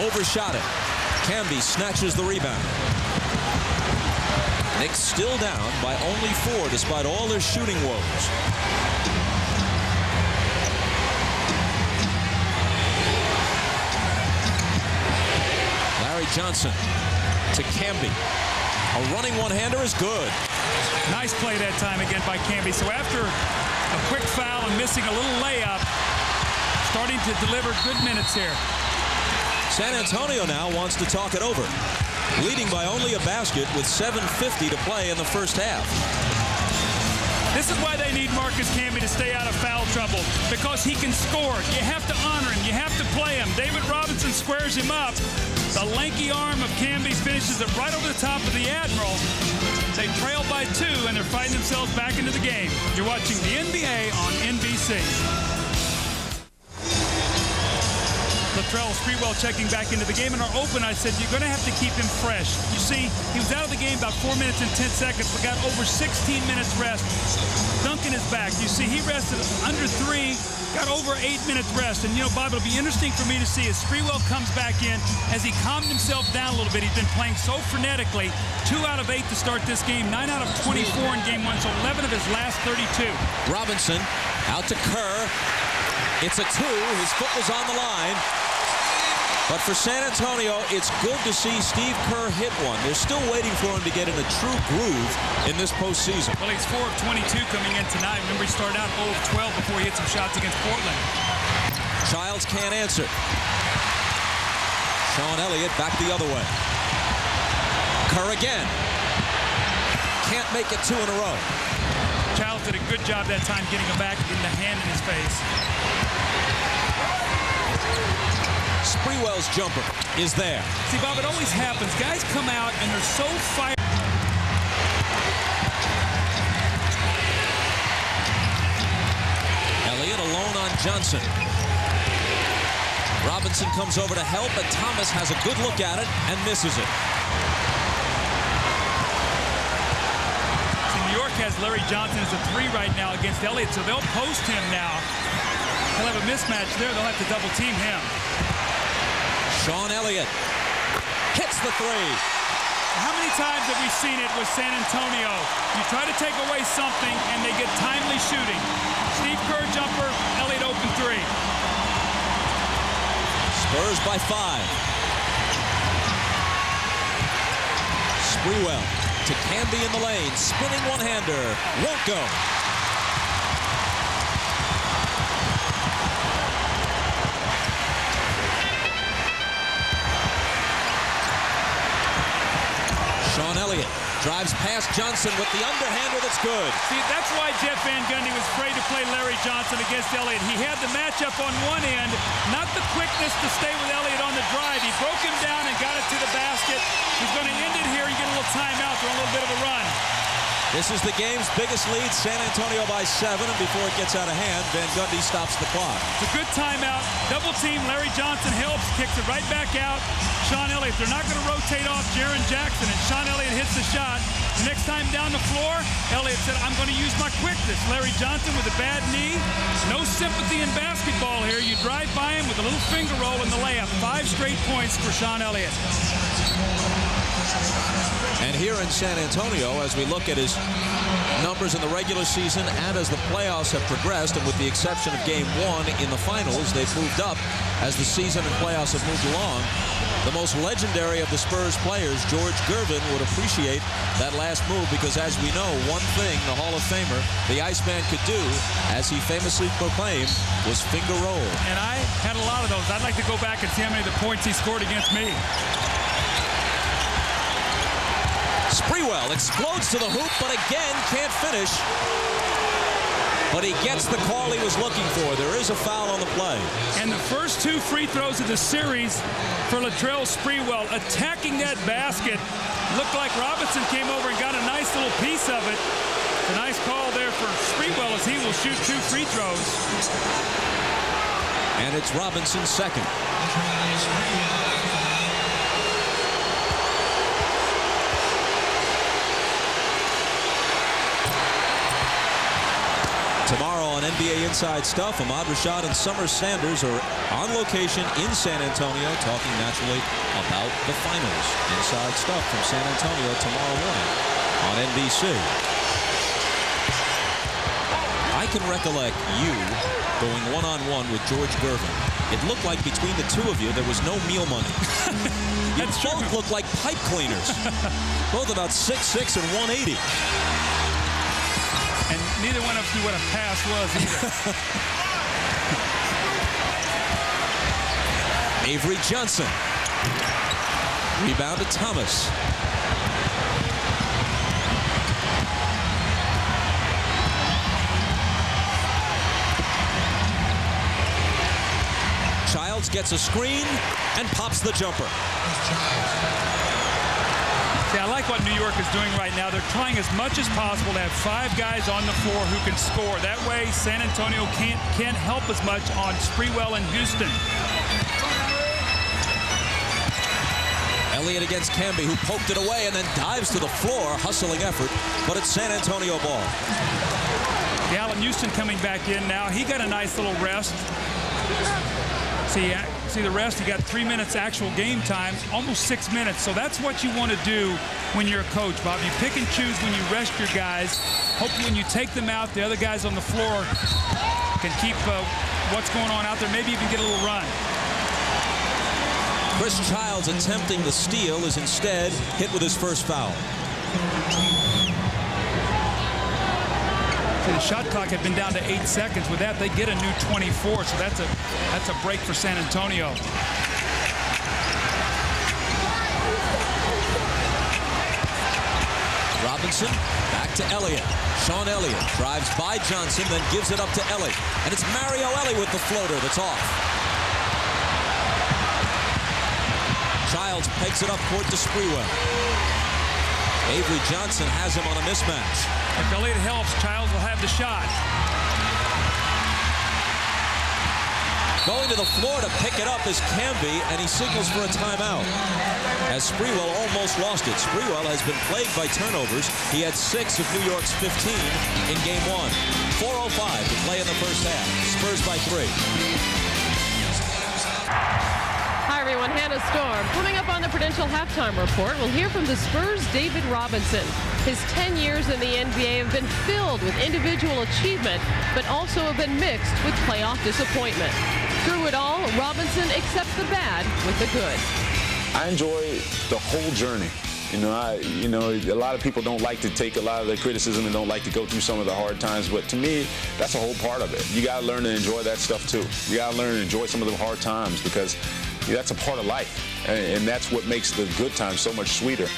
Overshot it. Camby snatches the rebound. Knicks still down by only 4 despite all their shooting woes. Larry Johnson to Camby. A running one-hander is good. Nice play that time again by Camby. So after a quick foul and missing a little layup, starting to deliver good minutes here. San Antonio now wants to talk it over, leading by only a basket with 7:50 to play in the first half. This is why they need Marcus Camby to stay out of foul trouble, because he can score. You have to honor him. You have to play him. David Robinson squares him up. The lanky arm of Camby finishes it right over the top of the Admiral. They trail by 2, and they're fighting themselves back into the game. You're watching the NBA on NBC. Latrell Sprewell checking back into the game. In our open, I said, you're going to have to keep him fresh. You see, he was out of the game about 4 minutes and 10 seconds, but got over 16 minutes rest. Duncan is back. You see, he rested under 3, got over 8 minutes rest. And, you know, Bob, it'll be interesting for me to see as Sprewell comes back in, as he calmed himself down a little bit. He's been playing so frenetically. 2 out of 8 to start this game, 9 out of 24 in game 1, so 11 of his last 32. Robinson out to Kerr. It's a 2. His foot was on the line. But for San Antonio, it's good to see Steve Kerr hit one. They're still waiting for him to get in a true groove in this postseason. Well, he's 4 of 22 coming in tonight. Remember, he started out 0 of 12 before he hit some shots against Portland. Childs can't answer. Sean Elliott back the other way. Kerr again. Can't make it 2 in a row. Childs did a good job that time getting him back in the hand in his face. Sprewell's jumper is there. See, Bob, it always happens. Guys come out and they're so fired. Elliott alone on Johnson. Robinson comes over to help, but Thomas has a good look at it and misses it. See, New York has Larry Johnson as a 3 right now against Elliott, so they'll post him now. He'll have a mismatch there. They'll have to double team him. Sean Elliott hits the 3. How many times have we seen it with San Antonio? You try to take away something, and they get timely shooting. Steve Kerr jumper, Elliott open 3. Spurs by 5. Sprewell to Camby in the lane. Spinning one-hander. Won't go. Sean Elliott drives past Johnson with the underhander that's good. See, that's why Jeff Van Gundy was afraid to play Larry Johnson against Elliott. He had the matchup on one end, not the quickness to stay with Elliott on the drive. He broke him down and got it to the basket. He's going to end it here and get a little timeout for a little bit of a run. This is the game's biggest lead. San Antonio by 7, and before it gets out of hand, Van Gundy stops the clock. It's a good timeout. Double team. Larry Johnson helps, kicks it right back out. Sean Elliott, they're not going to rotate off Jaren Jackson, and Sean Elliott hits the shot. The next time down the floor, Elliott said, I'm going to use my quickness. Larry Johnson with a bad knee. No sympathy in basketball here. You drive by him with a little finger roll in the layup. 5 straight points for Sean Elliott. And here in San Antonio, as we look at his numbers in the regular season and as the playoffs have progressed, and with the exception of game 1 in the finals, they've moved up as the season and playoffs have moved along. The most legendary of the Spurs players, George Gervin, would appreciate that last move, because as we know, one thing the Hall of Famer, the Iceman, could do, as he famously proclaimed, was finger roll. And I had a lot of those. I'd like to go back and see how many of the points he scored against me. Sprewell explodes to the hoop, but again can't finish. but he gets the call he was looking for. There is a foul on the play. And the first 2 free throws of the series for Latrell Sprewell, attacking that basket. Looked like Robinson came over and got a nice little piece of it. A nice call there for Sprewell as he will shoot 2 free throws. And it's Robinson's second. Tomorrow on NBA Inside Stuff, Ahmad Rashad and Summer Sanders are on location in San Antonio, talking naturally about the finals. Inside Stuff from San Antonio tomorrow morning on NBC. I can recollect you going one-on-one with George Gervin. It looked like between the two of you there was no meal money. You both looked like pipe cleaners. Both about 6'6" and 180. And neither one of us knew what a pass was either. Avery Johnson. Rebound to Thomas. Childs gets a screen and pops the jumper. See, I like what New York is doing right now. They're trying as much as possible to have 5 guys on the floor who can score. That way, San Antonio can't help as much on Sprewell and Houston. Elliott against Camby, who poked it away and then dives to the floor, hustling effort, but it's San Antonio ball. The Allan Houston coming back in now. He got a nice little rest. See the rest, he got 3 minutes actual game time, almost 6 minutes. So that's what you want to do when you're a coach, Bob. You pick and choose when you rest your guys. Hopefully when you take them out, the other guys on the floor can keep what's going on out there. Maybe even get a little run. Chris Childs attempting the steal is instead hit with his first foul. See, the shot clock had been down to 8 seconds. With that, they get a new 24, so that's a break for San Antonio. Robinson back to Elliott. Sean Elliott drives by Johnson, then gives it up to Ellie. And it's Mario Ellie with the floater that's off. Childs pegs it up court to Sprewell. Avery Johnson has him on a mismatch. If Elliott helps, Childs will have the shot. Going to the floor to pick it up is Camby, and he signals for a timeout. As Sprewell almost lost it. Sprewell has been plagued by turnovers. He had 6 of New York's 15 in Game 1. 4:05 to play in the first half. Spurs by 3. Hi, everyone. Hannah Storm. Coming up on the Prudential Halftime Report, we'll hear from the Spurs' David Robinson. His 10 years in the NBA have been filled with individual achievement, but also have been mixed with playoff disappointment. Through it all, Robinson accepts the bad with the good. I enjoy the whole journey. A lot of people don't like to take a lot of the criticism and don't like to go through some of the hard times, but to me, that's a whole part of it. You got to learn to enjoy that stuff too. You got to learn to enjoy some of the hard times because that's a part of life, and that's what makes the good times so much sweeter.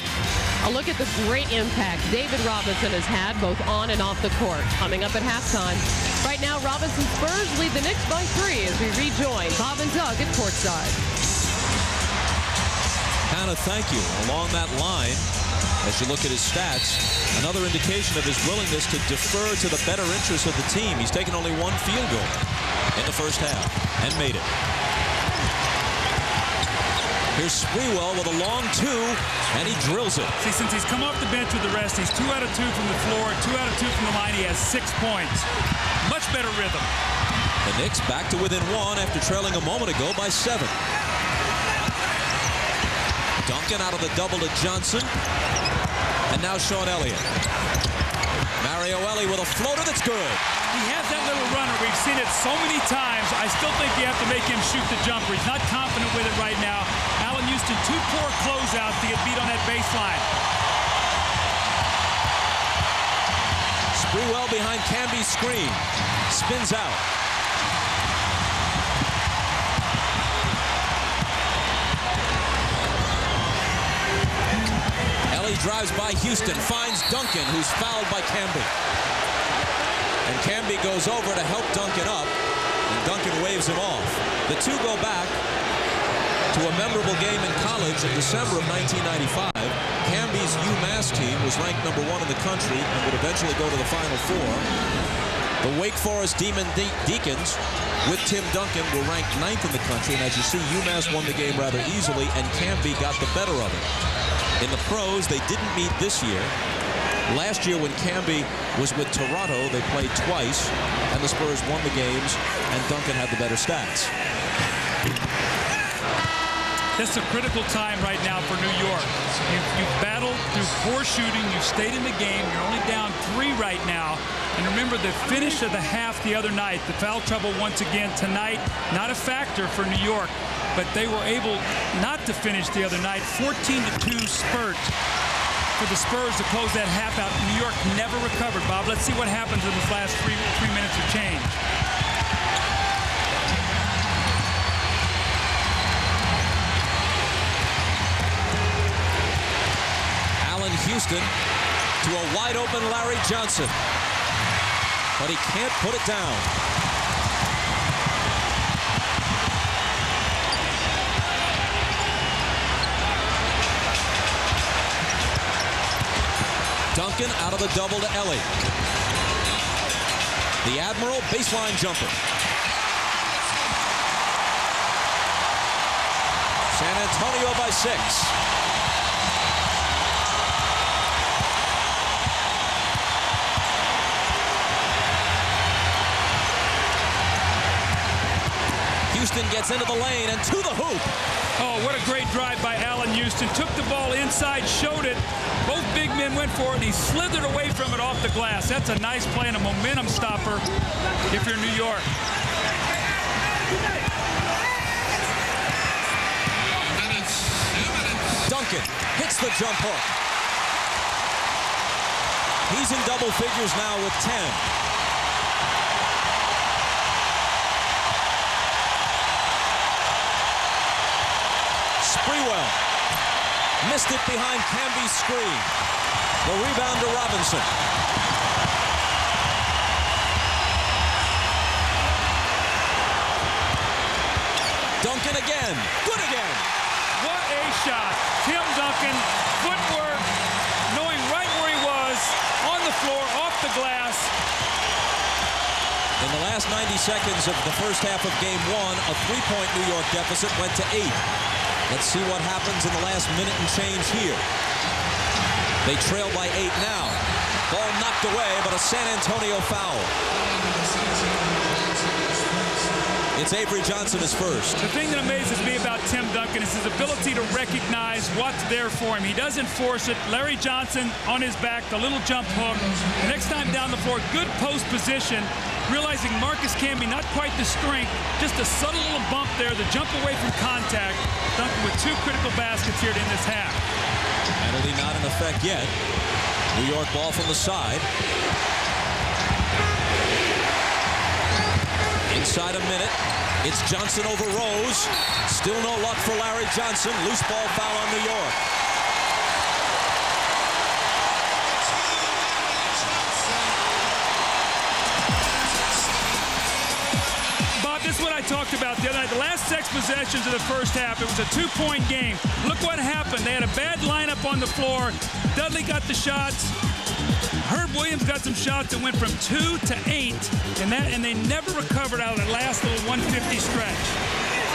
A look at the great impact David Robinson has had both on and off the court. Coming up at halftime. Right now, Robinson Spurs lead the Knicks by 3 as we rejoin Bob and Doug at courtside. Hannah, thank you. Along that line, as you look at his stats, another indication of his willingness to defer to the better interests of the team. He's taken only 1 field goal in the first half and made it. Here's Sprewell with a long 2, and he drills it. See, since he's come off the bench with the rest, he's 2 out of 2 from the floor, 2 out of 2 from the line. He has 6 points. Much better rhythm. The Knicks back to within 1 after trailing a moment ago by 7. Duncan out of the double to Johnson. And now Sean Elliott. Mario Ellie with a floater that's good. He has that little runner. We've seen it so many times. I still think you have to make him shoot the jumper. He's not confident with it right now. Allan Houston, 2 poor closeouts to get beat on that baseline. Sprewell behind Camby's screen. Spins out. Ellie drives by Houston, finds Duncan, who's fouled by Camby. And Camby goes over to help Duncan up, and Duncan waves him off. The two go back to a memorable game in college in December of 1995. Camby's UMass team was ranked #1 in the country and would eventually go to the Final Four. The Wake Forest Demon Deacons with Tim Duncan were ranked 9th in the country, and as you see, UMass won the game rather easily, and Camby got the better of it. In the pros, they didn't meet this year. Last year when Camby was with Toronto, they played twice, and the Spurs won the games, and Duncan had the better stats. It's a critical time right now for New York. You've battled through poor shooting. You've stayed in the game. You're only down 3 right now. And remember the finish of the half the other night. The foul trouble once again tonight, not a factor for New York. But they were able not to finish the other night. 14-2 spurt for the Spurs to close that half out. New York never recovered. Bob, let's see what happens in this last three minutes of change. Allan Houston to a wide open Larry Johnson, but he can't put it down. Duncan out of the double to Ellie. The Admiral baseline jumper. San Antonio by 6. Houston gets into the lane and to the hoop. Oh, what a great drive by Allan Houston. Took the ball inside, showed it. Both big men went for it, and he slithered away from it off the glass. That's a nice play and a momentum stopper if you're New York. Duncan hits the jump hook. He's in double figures now with 10. Sprewell missed it behind Camby's screen. The rebound to Robinson. Duncan again. Good again. What a shot. Tim Duncan, footwork, knowing right where he was, on the floor, off the glass. In the last 90 seconds of the first half of Game 1, a 3-point New York deficit went to 8. Let's see what happens in the last minute and change here. They trail by 8 now. Ball knocked away, but a San Antonio foul. It's Avery Johnson is first. The thing that amazes me about Tim Duncan is his ability to recognize what's there for him. He doesn't force it. Larry Johnson on his back, the little jump hook. Next time down the floor, good post position. Realizing Marcus Camby not quite the strength, just a subtle little bump there, the jump away from contact. Duncan with 2 critical baskets here in this half. Penalty not in effect yet. New York ball from the side. Inside a minute. It's Johnson over Rose. Still no luck for Larry Johnson. Loose ball foul on New York. This is what I talked about the other night. The last 6 possessions of the first half, it was a 2-point game. Look what happened. They had a bad lineup on the floor. Dudley got the shots. Herb Williams got some shots that went from 2 to 8, and they never recovered out of that last little 150 stretch.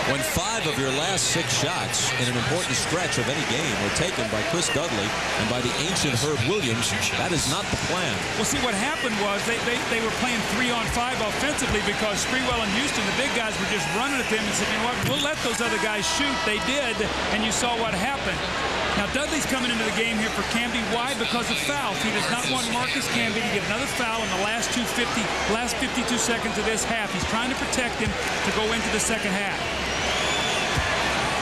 When 5 of your last 6 shots in an important stretch of any game were taken by Chris Dudley and by the ancient Herb Williams, that is not the plan. Well, see, what happened was they were playing 3-on-5 offensively because Sprewell and Houston, the big guys, were just running at them and said, you know what, we'll let those other guys shoot. They did, and you saw what happened. Now, Dudley's coming into the game here for Camby. Why? Because of fouls. He does not want Marcus Camby to get another foul in the last 52 seconds of this half. He's trying to protect him to go into the second half.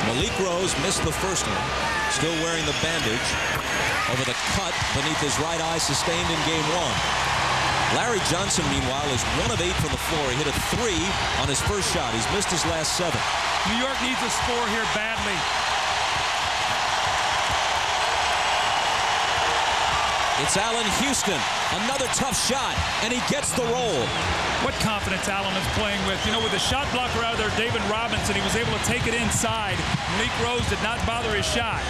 Malik Rose missed the first one, still wearing the bandage over the cut beneath his right eye sustained in Game 1. Larry Johnson, meanwhile, is 1 of 8 from the floor. He hit a 3 on his first shot. He's missed his last 7. New York needs a score here badly. It's Allan Houston. Another tough shot, and he gets the roll. What confidence Allan is playing with. You know, with the shot blocker out of there, David Robinson, he was able to take it inside. Malik Rose did not bother his shot.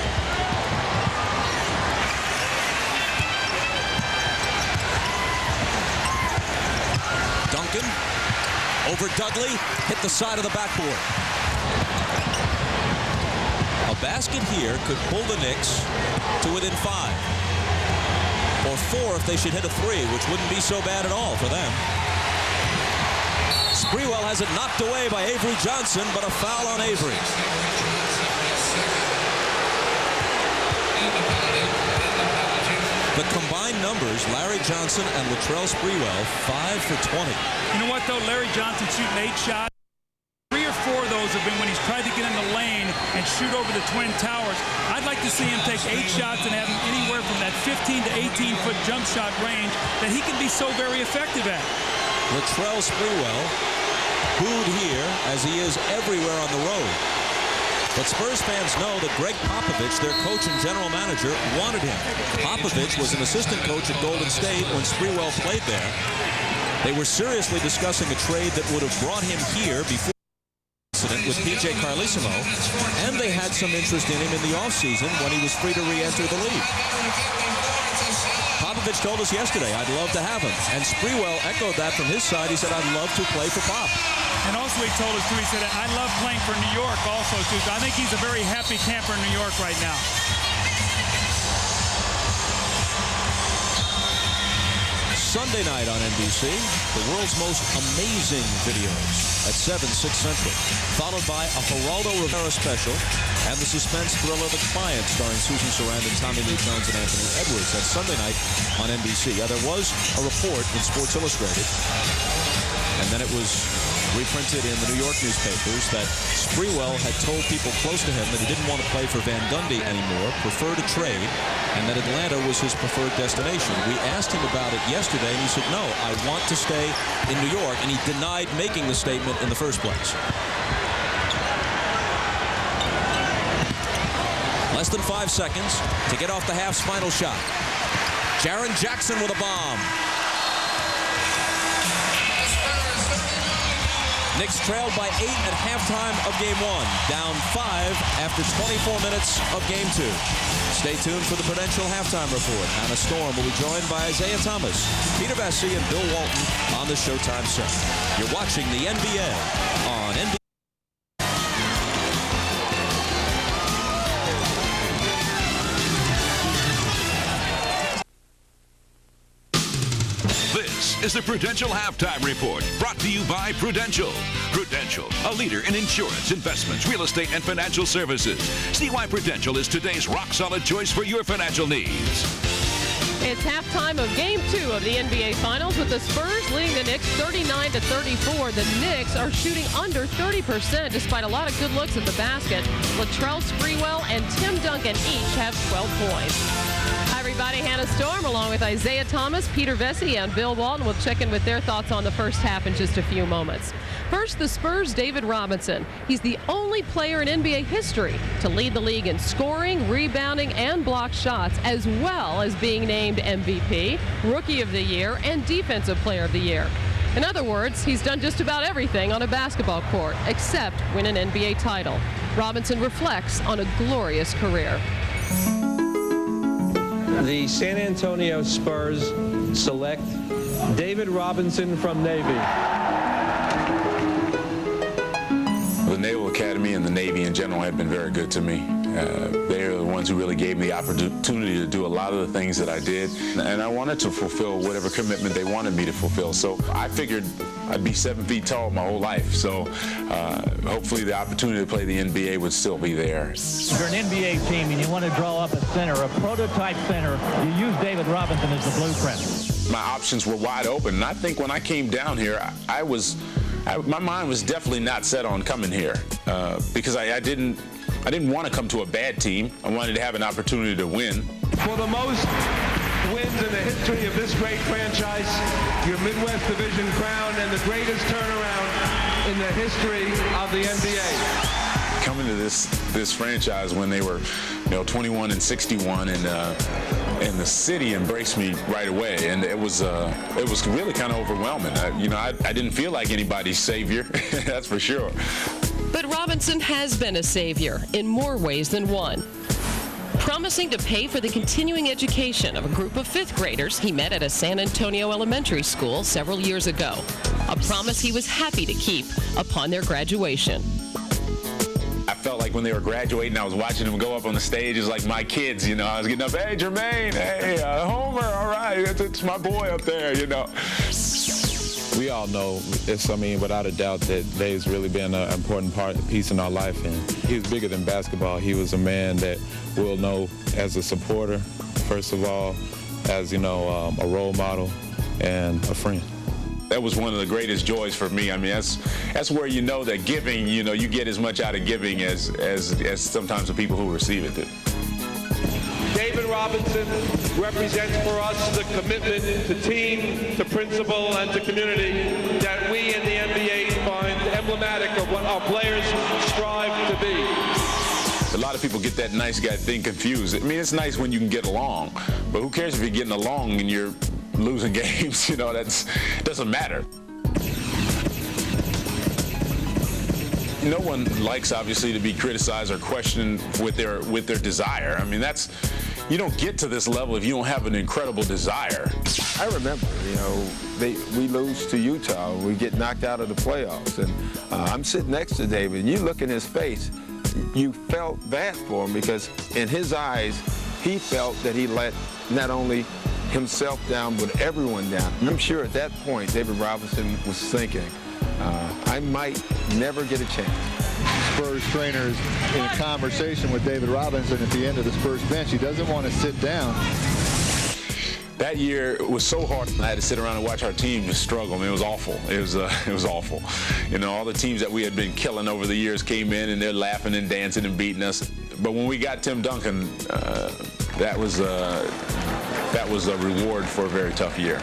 Duncan over Dudley, hit the side of the backboard. A basket here could pull the Knicks to within 5. Or 4 if they should hit a 3, which wouldn't be so bad at all for them. Sprewell has it knocked away by Avery Johnson, but a foul on Avery. The combined numbers, Larry Johnson and Latrell Sprewell, 5 for 20. You know what, though? Larry Johnson shooting 8 shots. 3 or 4 of those have been when he's tried to get in the lane and shoot over the Twin Towers. I'd like to see him take 8 shots and have him anywhere from that 15 to 18-foot jump shot range that he can be so very effective at. Latrell Sprewell, booed here as he is everywhere on the road. But Spurs fans know that Greg Popovich, their coach and general manager, wanted him. Popovich was an assistant coach at Golden State when Sprewell played there. They were seriously discussing a trade that would have brought him here before with P.J. Carlesimo, and they had some interest in him in the offseason when he was free to re-enter the league. Popovich told us yesterday, I'd love to have him, and Sprewell echoed that from his side. He said, I'd love to play for Pop. And also he told us, too, he said, I love playing for New York also, too. So I think he's a very happy camper in New York right now. Sunday night on NBC, the world's most amazing videos at 7, 6 Central, followed by a Geraldo Rivera special and the suspense thriller The Client, starring Susan Sarandon, Tommy Lee Jones, and Anthony Edwards. That's Sunday night on NBC. There was a report in Sports Illustrated, and then it was reprinted in the New York newspapers that Sprewell had told people close to him that he didn't want to play for Van Gundy anymore, preferred a trade, and that Atlanta was his preferred destination. We asked him about it yesterday, and he said, no, I want to stay in New York, and he denied making the statement in the first place. Less than 5 seconds to get off the Half's final shot. Jaren Jackson with a bomb. Knicks trailed by 8 at halftime of Game 1, down 5 after 24 minutes of Game 2. Stay tuned for the Prudential Halftime Report. Hannah Storm will be joined by Isaiah Thomas, Peter Vesey, and Bill Walton on the Showtime set. You're watching the NBA on NBC. This is the Prudential Halftime Report, brought to you by Prudential. Prudential, a leader in insurance, investments, real estate, and financial services. See why Prudential is today's rock-solid choice for your financial needs. It's halftime of Game 2 of the NBA Finals with the Spurs leading the Knicks 39-34. The Knicks are shooting under 30% despite a lot of good looks at the basket. Latrell Sprewell and Tim Duncan each have 12 points. Hi, everybody. Hannah Storm along with Isaiah Thomas, Peter Vesey, and Bill Walton will check in with their thoughts on the first half in just a few moments. First, the Spurs' David Robinson. He's the only player in NBA history to lead the league in scoring, rebounding, and blocked shots, as well as being named MVP, Rookie of the Year, and Defensive Player of the Year. In other words, he's done just about everything on a basketball court, except win an NBA title. Robinson reflects on a glorious career. The San Antonio Spurs select David Robinson from Navy. The Naval Academy and the Navy in general have been very good to me. They're the ones who really gave me the opportunity to do a lot of the things that I did. And I wanted to fulfill whatever commitment they wanted me to fulfill. So I figured I'd be 7 feet tall my whole life. So hopefully the opportunity to play the NBA would still be there. If you're an NBA team and you want to draw up a center, a prototype center, you use David Robinson as the blueprint. My options were wide open. And I think when I came down here, my mind was definitely not set on coming here because I didn't want to come to a bad team. I wanted to have an opportunity to win. For the most wins in the history of this great franchise, your Midwest Division crown, and the greatest turnaround in the history of the NBA. Coming to this franchise when they were, 21-61, and and the city embraced me right away, and it was really kind of overwhelming. I didn't feel like anybody's savior, that's for sure. But Robinson has been a savior in more ways than one. Promising to pay for the continuing education of a group of fifth graders he met at a San Antonio elementary school several years ago. A promise he was happy to keep upon their graduation. I felt like when they were graduating, I was watching them go up on the stage as like my kids, you know. I was getting up, hey, Jermaine, hey, Homer, all right, it's my boy up there, you know. We all know, without a doubt, that Dave's really been an important piece in our life, and he was bigger than basketball. He was a man that we'll know as a supporter, first of all, as, a role model and a friend. That was one of the greatest joys for me. I mean, that's where you know that giving, you get as much out of giving as sometimes the people who receive it do. David Robinson represents for us the commitment to team, to principle, and to community that we in the NBA find emblematic of what our players strive to be. A lot of people get that nice guy thing confused. I mean, it's nice when you can get along, but who cares if you're getting along and you're losing games? That doesn't matter. No one likes, obviously, to be criticized or questioned with their desire. I mean, you don't get to this level if you don't have an incredible desire. I remember, we lose to Utah. We get knocked out of the playoffs. And I'm sitting next to David, and you look in his face, you felt bad for him because in his eyes, he felt that he let not only himself down, but everyone down. I'm sure at that point, David Robinson was thinking, I might never get a chance. Spurs trainers in a conversation with David Robinson at the end of the Spurs bench. He doesn't want to sit down. That year was so hard. I had to sit around and watch our team just struggle. I mean, it was awful. It was awful. All the teams that we had been killing over the years came in and they're laughing and dancing and beating us. But when we got Tim Duncan, that was a reward for a very tough year.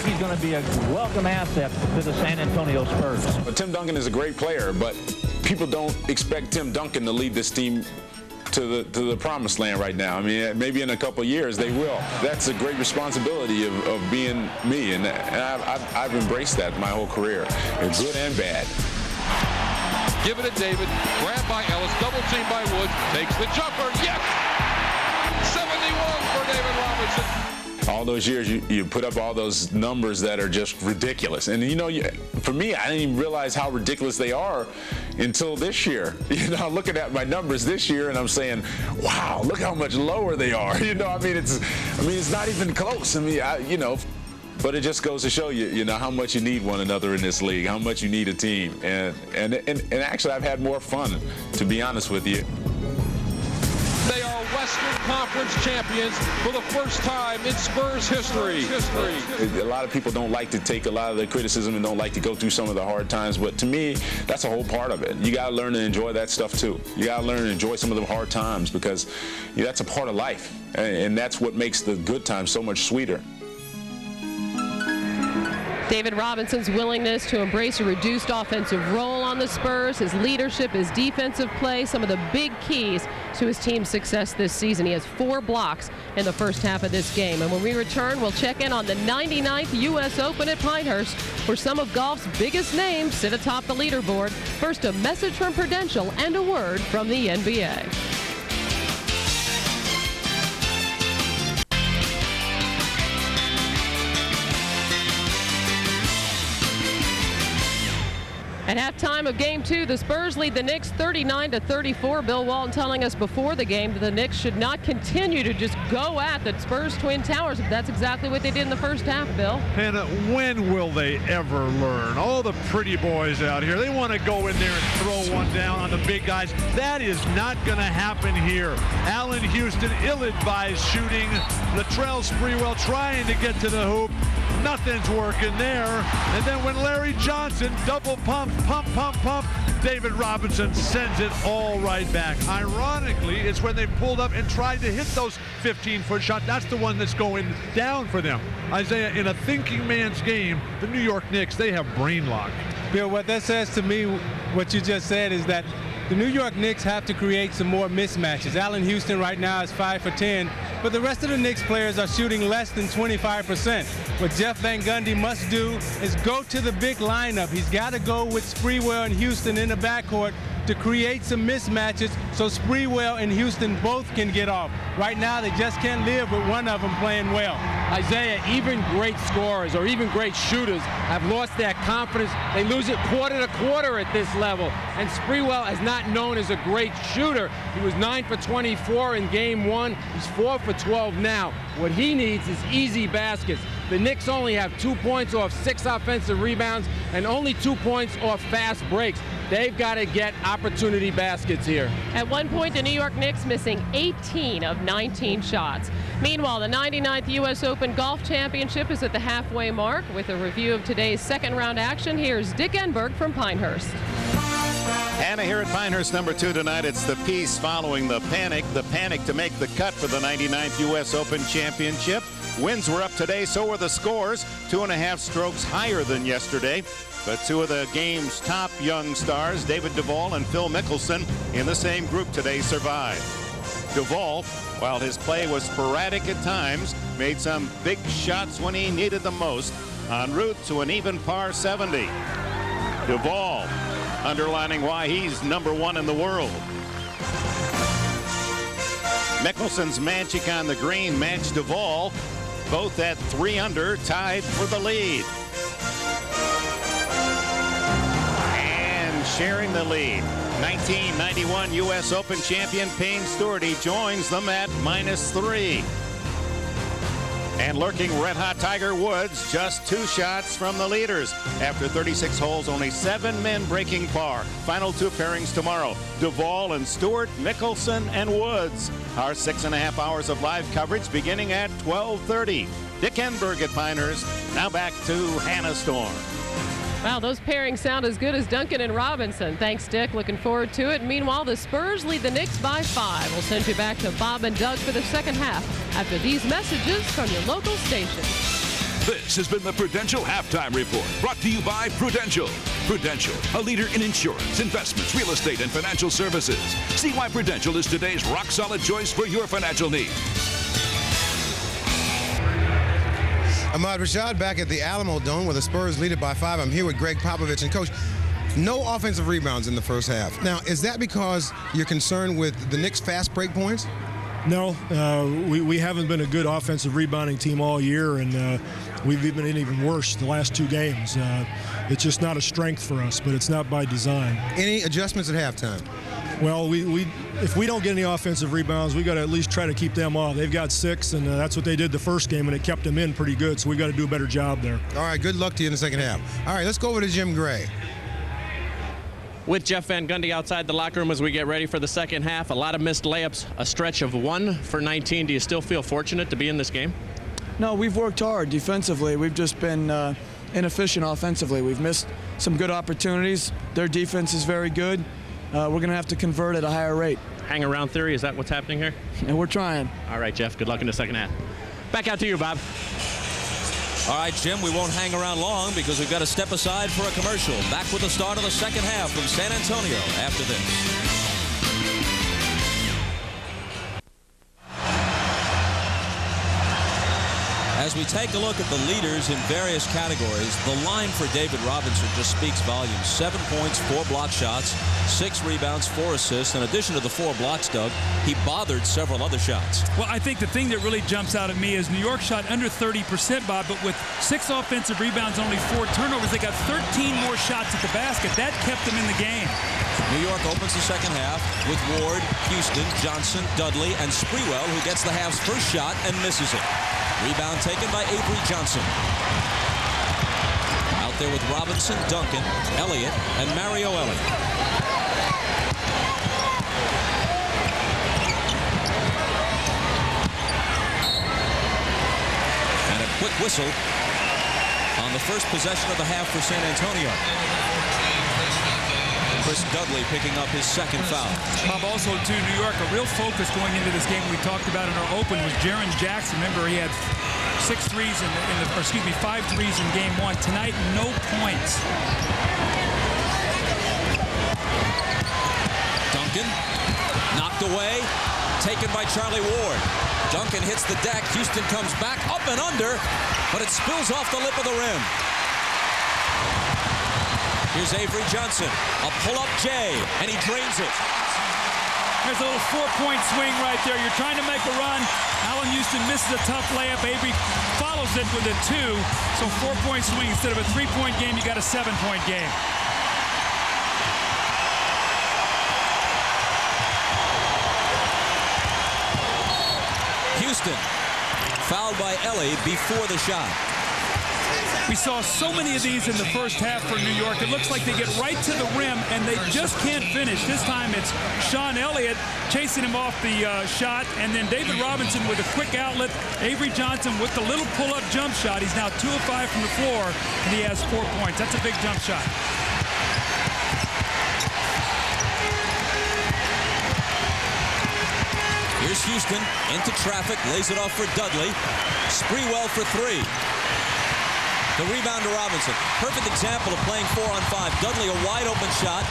He's going to be a welcome asset to the San Antonio Spurs. But Tim Duncan is a great player, but people don't expect Tim Duncan to lead this team to the promised land right now. I mean, maybe in a couple of years they will. That's a great responsibility of being me, and I've embraced that my whole career, good and bad. Give it to David, grabbed by Ellis, double teamed by Woods, takes the jumper, yes! 71 for David Robinson. All those years, you put up all those numbers that are just ridiculous. And, for me, I didn't even realize how ridiculous they are until this year. I'm looking at my numbers this year, and I'm saying, wow, look how much lower they are. It's not even close. But it just goes to show you, how much you need one another in this league, how much you need a team. And actually, I've had more fun, to be honest with you. They are Western Conference champions for the first time in Spurs history. A lot of people don't like to take a lot of the criticism and don't like to go through some of the hard times, but to me, that's a whole part of it. You got to learn to enjoy that stuff too. You got to learn to enjoy some of the hard times because that's a part of life, and that's what makes the good times so much sweeter. David Robinson's willingness to embrace a reduced offensive role on the Spurs, his leadership, his defensive play, some of the big keys to his team's success this season. He has 4 blocks in the first half of this game. And when we return, we'll check in on the 99th U.S. Open at Pinehurst, where some of golf's biggest names sit atop the leaderboard. First, a message from Prudential and a word from the NBA. At halftime of Game 2, the Spurs lead the Knicks 39-34. Bill Walton telling us before the game that the Knicks should not continue to just go at the Spurs Twin Towers. That's exactly what they did in the first half, Bill. And when will they ever learn? All the pretty boys out here, they want to go in there and throw one down on the big guys. That is not going to happen here. Allan Houston, ill-advised shooting. Latrell Sprewell trying to get to the hoop. Nothing's working there. And then when Larry Johnson double pump, David Robinson sends it all right back. Ironically, it's when they pulled up and tried to hit those 15-foot shots. That's the one that's going down for them. Isaiah, in a thinking man's game, the New York Knicks, they have brain lock. Bill, what that says to me, what you just said, is that the New York Knicks have to create some more mismatches. Allan Houston right now is 5 for 10. but the rest of the Knicks players are shooting less than 25%. What Jeff Van Gundy must do is go to the big lineup. He's got to go with Sprewell and Houston in the backcourt to create some mismatches so Sprewell and Houston both can get off. Right now, they just can't live with one of them playing well. Isaiah, even great scorers or even great shooters have lost their confidence. They lose it quarter to quarter at this level. And Sprewell is not known as a great shooter. He was 9 for 24 in game 1. He's 4 for 12 now. What he needs is easy baskets. The Knicks only have 2 points off 6 offensive rebounds and only 2 points off fast breaks. They've got to get opportunity baskets here. At one point, the New York Knicks missing 18 of 19 shots. Meanwhile, the 99th U.S. Open Golf Championship is at the halfway mark. With a review of today's second-round action, here's Dick Enberg from Pinehurst. Anna, here at Pinehurst number 2 tonight, it's the piece following the panic to make the cut for the 99th U.S. Open Championship. Winds were up today, so were the scores, 2.5 strokes higher than yesterday. But 2 of the game's top young stars, David Duval and Phil Mickelson, in the same group today survived. Duval, while his play was sporadic at times, made some big shots when he needed them most, en route to an even par 70. Duval underlining why he's #1 in the world. Mickelson's magic on the green matched Duval, both at 3 under, tied for the lead. And sharing the lead, 1991 U.S. Open champion Payne Stewart. He joins them at -3. And lurking red-hot Tiger Woods, just 2 shots from the leaders. After 36 holes, only 7 men breaking par. Final 2 pairings tomorrow. Duval and Stewart, Mickelson and Woods. Our 6.5 hours of live coverage beginning at 12:30. Dick Enberg at Pinehurst. Now back to Hannah Storm. Wow, those pairings sound as good as Duncan and Robinson. Thanks, Dick. Looking forward to it. Meanwhile, the Spurs lead the Knicks by 5. We'll send you back to Bob and Doug for the second half after these messages from your local station. This has been the Prudential Halftime Report, brought to you by Prudential. Prudential, a leader in insurance, investments, real estate, and financial services. See why Prudential is today's rock-solid choice for your financial needs. Ahmad Rashad back at the Alamo Dome where the Spurs lead it by 5. I'm here with Greg Popovich. And, Coach, no offensive rebounds in the first half. Now, is that because you're concerned with the Knicks' fast break points? No, we haven't been a good offensive rebounding team all year, and we've been even worse the last 2 games. It's just not a strength for us, but it's not by design. Any adjustments at halftime? Well, if we don't get any offensive rebounds, we got to at least try to keep them off. They've got 6, and that's what they did the first game, and it kept them in pretty good, so we got to do a better job there. All right, good luck to you in the second half. All right, let's go over to Jim Gray. With Jeff Van Gundy outside the locker room as we get ready for the second half, a lot of missed layups, a stretch of 1 for 19. Do you still feel fortunate to be in this game? No, we've worked hard defensively. We've just been inefficient offensively. We've missed some good opportunities. Their defense is very good. We're going to have to convert at a higher rate. Hang around theory, is that what's happening here? And we're trying. All right, Jeff, good luck in the second half. Back out to you, Bob. All right, Jim, we won't hang around long because we've got to step aside for a commercial. Back with the start of the second half from San Antonio after this. As we take a look at the leaders in various categories, the line for David Robinson just speaks volumes. 7 points, 4 block shots, 6 rebounds, 4 assists. In addition to the 4 blocks, Doug, he bothered several other shots. Well, I think the thing that really jumps out at me is New York shot under 30%, Bob, but with 6 offensive rebounds, only 4 turnovers, they got 13 more shots at the basket. That kept them in the game. New York opens the second half with Ward, Houston, Johnson, Dudley, and Sprewell, who gets the half's first shot and misses it. Rebound taken by Avery Johnson. Out there with Robinson, Duncan, Elliott, and Mario Elliott. And a quick whistle on the first possession of the half for San Antonio. Chris Dudley picking up his second foul. Bob, also to New York, a real focus going into this game we talked about in our open was Jaren Jackson. Remember, he had 5 threes in game 1. Tonight, no points. Duncan knocked away, taken by Charlie Ward. Duncan hits the deck. Houston comes back up and under, but it spills off the lip of the rim. Here's Avery Johnson, a pull-up J, and he drains it. There's a little 4-point swing right there. You're trying to make a run. Allan Houston misses a tough layup. Avery follows it with a 2. So 4-point swing. Instead of a 3-point game, you got a 7-point game. Houston fouled by Ellie before the shot. We saw so many of these in the first half for New York. It looks like they get right to the rim, and they just can't finish. This time it's Sean Elliott chasing him off the shot, and then David Robinson with a quick outlet. Avery Johnson with the little pull-up jump shot. He's now 2 of 5 from the floor, and he has 4 points. That's a big jump shot. Here's Houston into traffic, lays it off for Dudley. Sprewell for 3. The rebound to Robinson. Perfect example of playing 4-on-5. Dudley, a wide open shot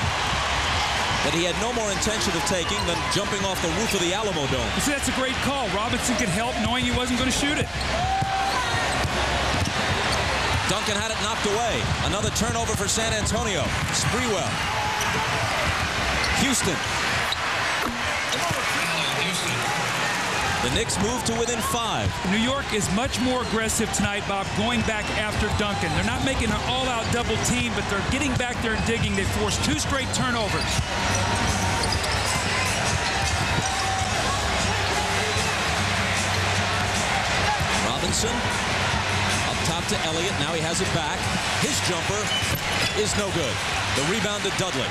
that he had no more intention of taking than jumping off the roof of the Alamo Dome. You see, that's a great call. Robinson could help knowing he wasn't going to shoot it. Duncan had it knocked away. Another turnover for San Antonio. Sprewell. Houston. The Knicks move to within 5. New York is much more aggressive tonight, Bob, going back after Duncan. They're not making an all-out double team, but they're getting back there and digging. They forced 2 straight turnovers. Robinson up top to Elliott. Now he has it back. His jumper is no good. The rebound to Dudley.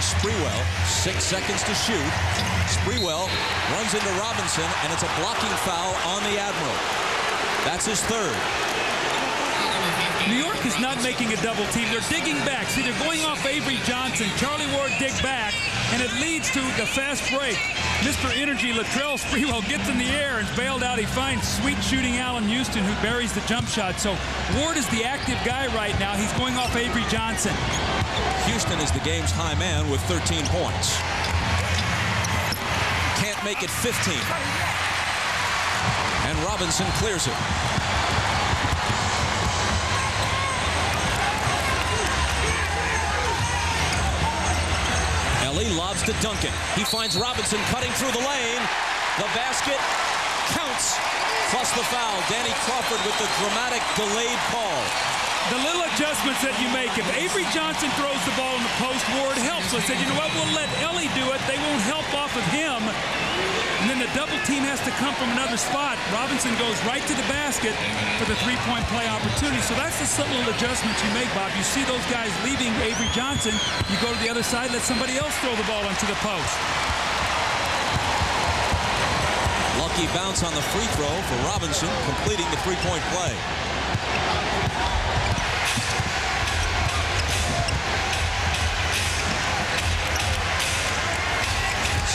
Sprewell, 6 seconds to shoot. Sprewell runs into Robinson, and it's a blocking foul on the Admiral. That's his 3rd. New York is not making a double team. They're digging back. See, they're going off Avery Johnson. Charlie Ward dig back, and it leads to the fast break. Mr. Energy, Latrell Sprewell gets in the air and bailed out. He finds sweet shooting Allan Houston, who buries the jump shot. So Ward is the active guy right now. He's going off Avery Johnson. Houston is the game's high man with 13 points. Can't make it 15. And Robinson clears it. Ellie lobs to Duncan. He finds Robinson cutting through the lane. The basket counts, plus the foul. Danny Crawford with the dramatic delayed call. The little adjustments that you make. If Avery Johnson throws the ball in the post, Ward helps. So I said, you know what, we'll let Ellie do it. They won't help off of him. And then the double team has to come from another spot. Robinson goes right to the basket for the 3-point play opportunity. So that's the subtle adjustments you make, Bob. You see those guys leaving Avery Johnson. You go to the other side, let somebody else throw the ball into the post. Lucky bounce on the free throw for Robinson, completing the 3-point play.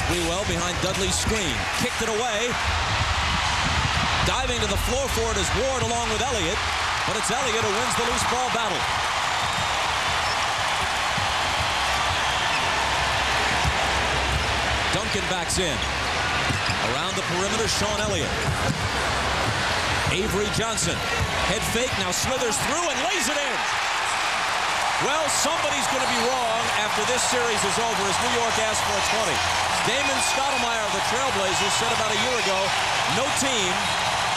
Sprewell behind Dudley's screen. Kicked it away. Diving to the floor for it is Ward along with Elliott. But it's Elliott who wins the loose ball battle. Duncan backs in. Around the perimeter, Sean Elliott. Avery Johnson. Head fake, now slithers through and lays it in. Well, somebody's going to be wrong after this series is over as New York asks for a 20. Damon Stoudemire of the Trailblazers said about a year ago, no team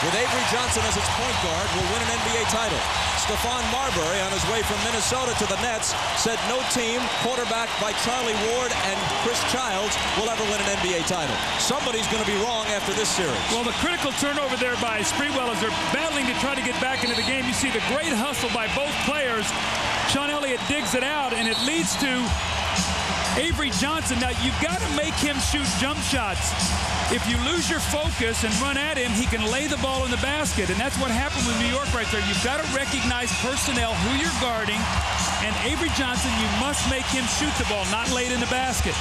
with Avery Johnson as its point guard will win an NBA title. Stephon Marbury, on his way from Minnesota to the Nets, said no team quarterbacked by Charlie Ward and Chris Childs will ever win an NBA title. Somebody's going to be wrong after this series. Well, the critical turnover there by Sprewell as they're battling to try to get back into the game. You see the great hustle by both players. Sean Elliott digs it out, and it leads to Avery Johnson. Now, you've got to make him shoot jump shots. If you lose your focus and run at him, he can lay the ball in the basket, and that's what happened with New York right there. You've got to recognize personnel, who you're guarding, and Avery Johnson, you must make him shoot the ball, not lay it in the basket.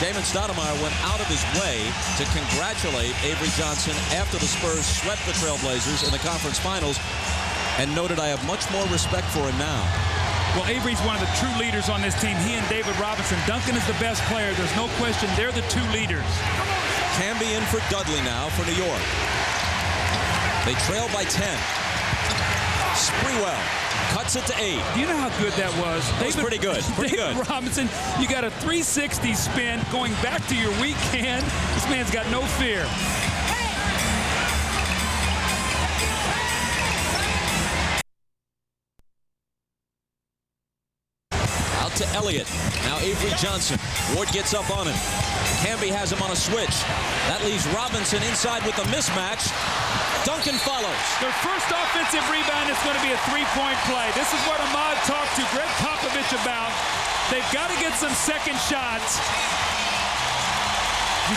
Damon Stoudemire went out of his way to congratulate Avery Johnson after the Spurs swept the Trailblazers in the conference finals and noted, "I have much more respect for him now." Well, Avery's one of the true leaders on this team. He and David Robinson. Duncan is the best player. There's no question. They're the two leaders. Camby in for Dudley now for New York. They trail by 10. Sprewell cuts it to 8. Do you know how good that was? That was pretty good. Pretty David good. Robinson, you got a 360 spin going back to your weak hand. This man's got no fear. Out to Elliott. Now Avery Johnson. Ward gets up on him. Camby has him on a switch. That leaves Robinson inside with a mismatch. Duncan follows. Their first offensive rebound is going to be a three-point play. This is what Ahmad talked to Greg Popovich about. They've got to get some second shots.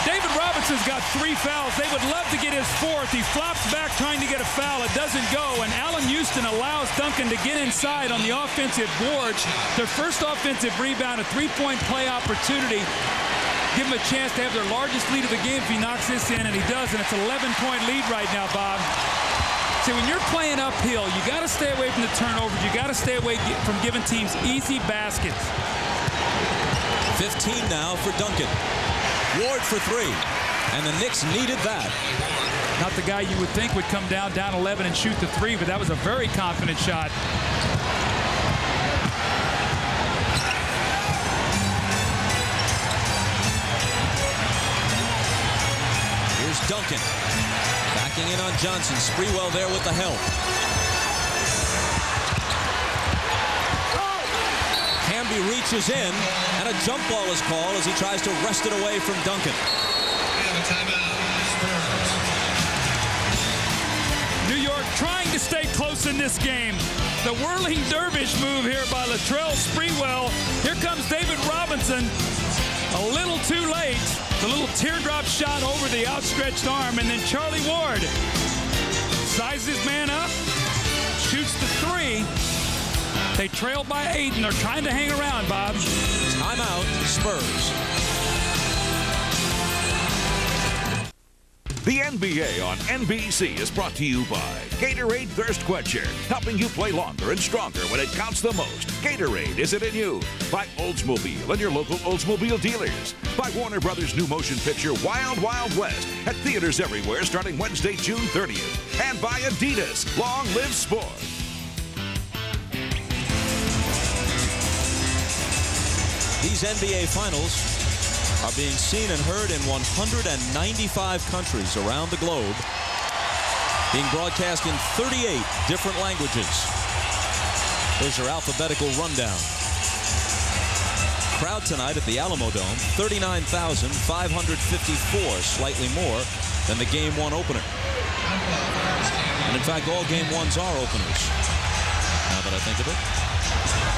David Robinson's got 3 fouls. They would love to get his 4th. He flops back trying to get a foul. It doesn't go, and Allan Houston allows Duncan to get inside on the offensive boards. Their first offensive rebound, a three-point play opportunity. Give him a chance to have their largest lead of the game if he knocks this in, and he does, and it's an 11-point lead right now, Bob. See, when you're playing uphill, you got to stay away from the turnovers. You got to stay away from giving teams easy baskets. 15 now for Duncan. Ward for 3, and the Knicks needed that. Not the guy you would think would come down 11 and shoot the 3, but that was a very confident shot. Here's Duncan. Backing in on Johnson. Sprewell there with the help. Camby reaches in, and a jump ball is called as he tries to wrest it away from Duncan. New York trying to stay close in this game. The whirling dervish move here by Latrell Sprewell. Here comes David Robinson. A little too late. The little teardrop shot over the outstretched arm, and then Charlie Ward sizes his man up, shoots the 3. They trail by 8, and they're trying to hang around, Bob. Timeout, Spurs. The NBA on NBC is brought to you by Gatorade Thirst Quencher, helping you play longer and stronger when it counts the most. Gatorade, is it in you? By Oldsmobile and your local Oldsmobile dealers. By Warner Brothers' new motion picture Wild Wild West at theaters everywhere starting Wednesday, June 30th. And by Adidas, long live sport. These NBA Finals are being seen and heard in 195 countries around the globe, being broadcast in 38 different languages. There's your alphabetical rundown. Crowd tonight at the Alamo Dome, 39,554, slightly more than the Game 1 opener. And in fact, all Game 1s are openers, now that I think of it.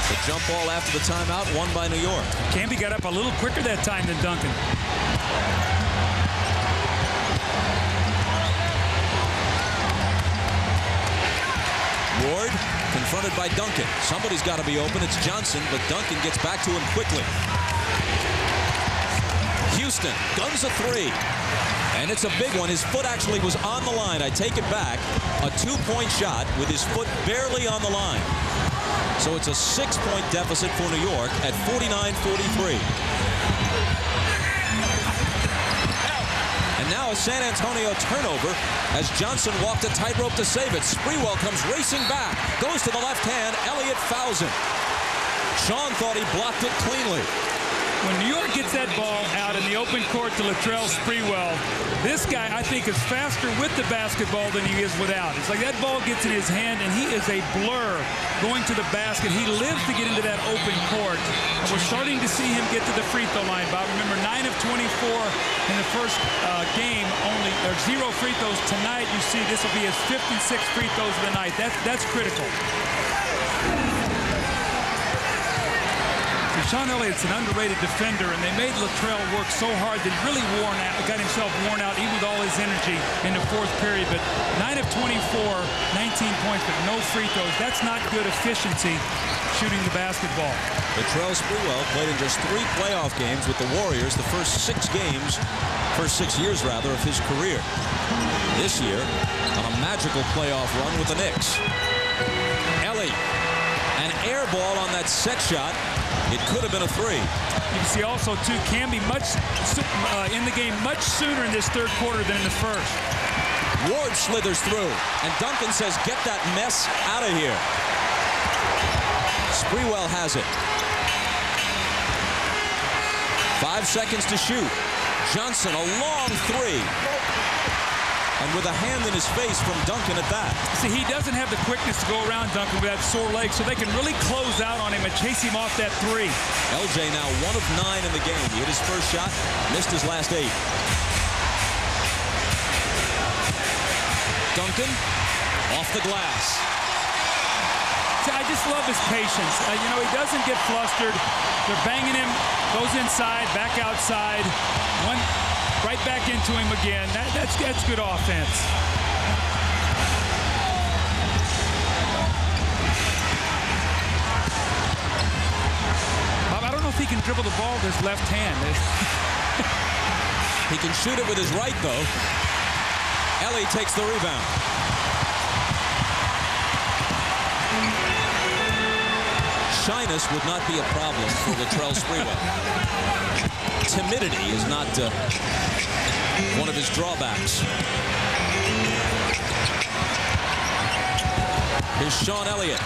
The jump ball after the timeout, won by New York. Camby got up a little quicker that time than Duncan. Ward confronted by Duncan. Somebody's got to be open. It's Johnson, but Duncan gets back to him quickly. Houston guns a 3. And it's a big one. His foot actually was on the line. I take it back. A 2-point shot with his foot barely on the line. So it's a 6-point deficit for New York at 49-43. And now a San Antonio turnover as Johnson walked a tightrope to save it. Sprewell comes racing back, goes to the left hand. Elliott fouls him. Sean thought he blocked it cleanly. When New York gets that ball out in the open court to Latrell Sprewell, this guy, I think, is faster with the basketball than he is without. It's like that ball gets in his hand, and he is a blur going to the basket. He lives to get into that open court. And we're starting to see him get to the free throw line, Bob. Remember, 9 of 24 in the first game. Only 0 free throws tonight. You see this will be his 5th and 6th free throws of the night. That's critical. Sean Elliott's an underrated defender, and they made Latrell work so hard that he really got himself worn out, even with all his energy in the fourth period. But 9 of 24, 19 points, but no free throws. That's not good efficiency shooting the basketball. Latrell Sprewell played in just 3 playoff games with the Warriors, the first 6 years rather, of his career. This year, on a magical playoff run with the Knicks. Ellie, an air ball on that set shot. It could have been a 3. You can see also, too, Camby in the game much sooner in this third quarter than in the first. Ward slithers through, and Duncan says, get that mess out of here. Sprewell has it. 5 seconds to shoot. Johnson, a long 3. And with a hand in his face from Duncan at that. See, he doesn't have the quickness to go around Duncan with that sore leg, so they can really close out on him and chase him off that 3. LJ now 1 of 9 in the game. He hit his first shot, missed his last 8. Duncan off the glass. See, I just love his patience. You know, he doesn't get flustered. They're banging him, goes inside, back outside. One right back into him again. That's good offense. I don't know if he can dribble the ball with his left hand. He can shoot it with his right, though. Ellie takes the rebound. Shyness would not be a problem for Latrell Sprewell. Timidity is not one of his drawbacks. Here's Sean Elliott.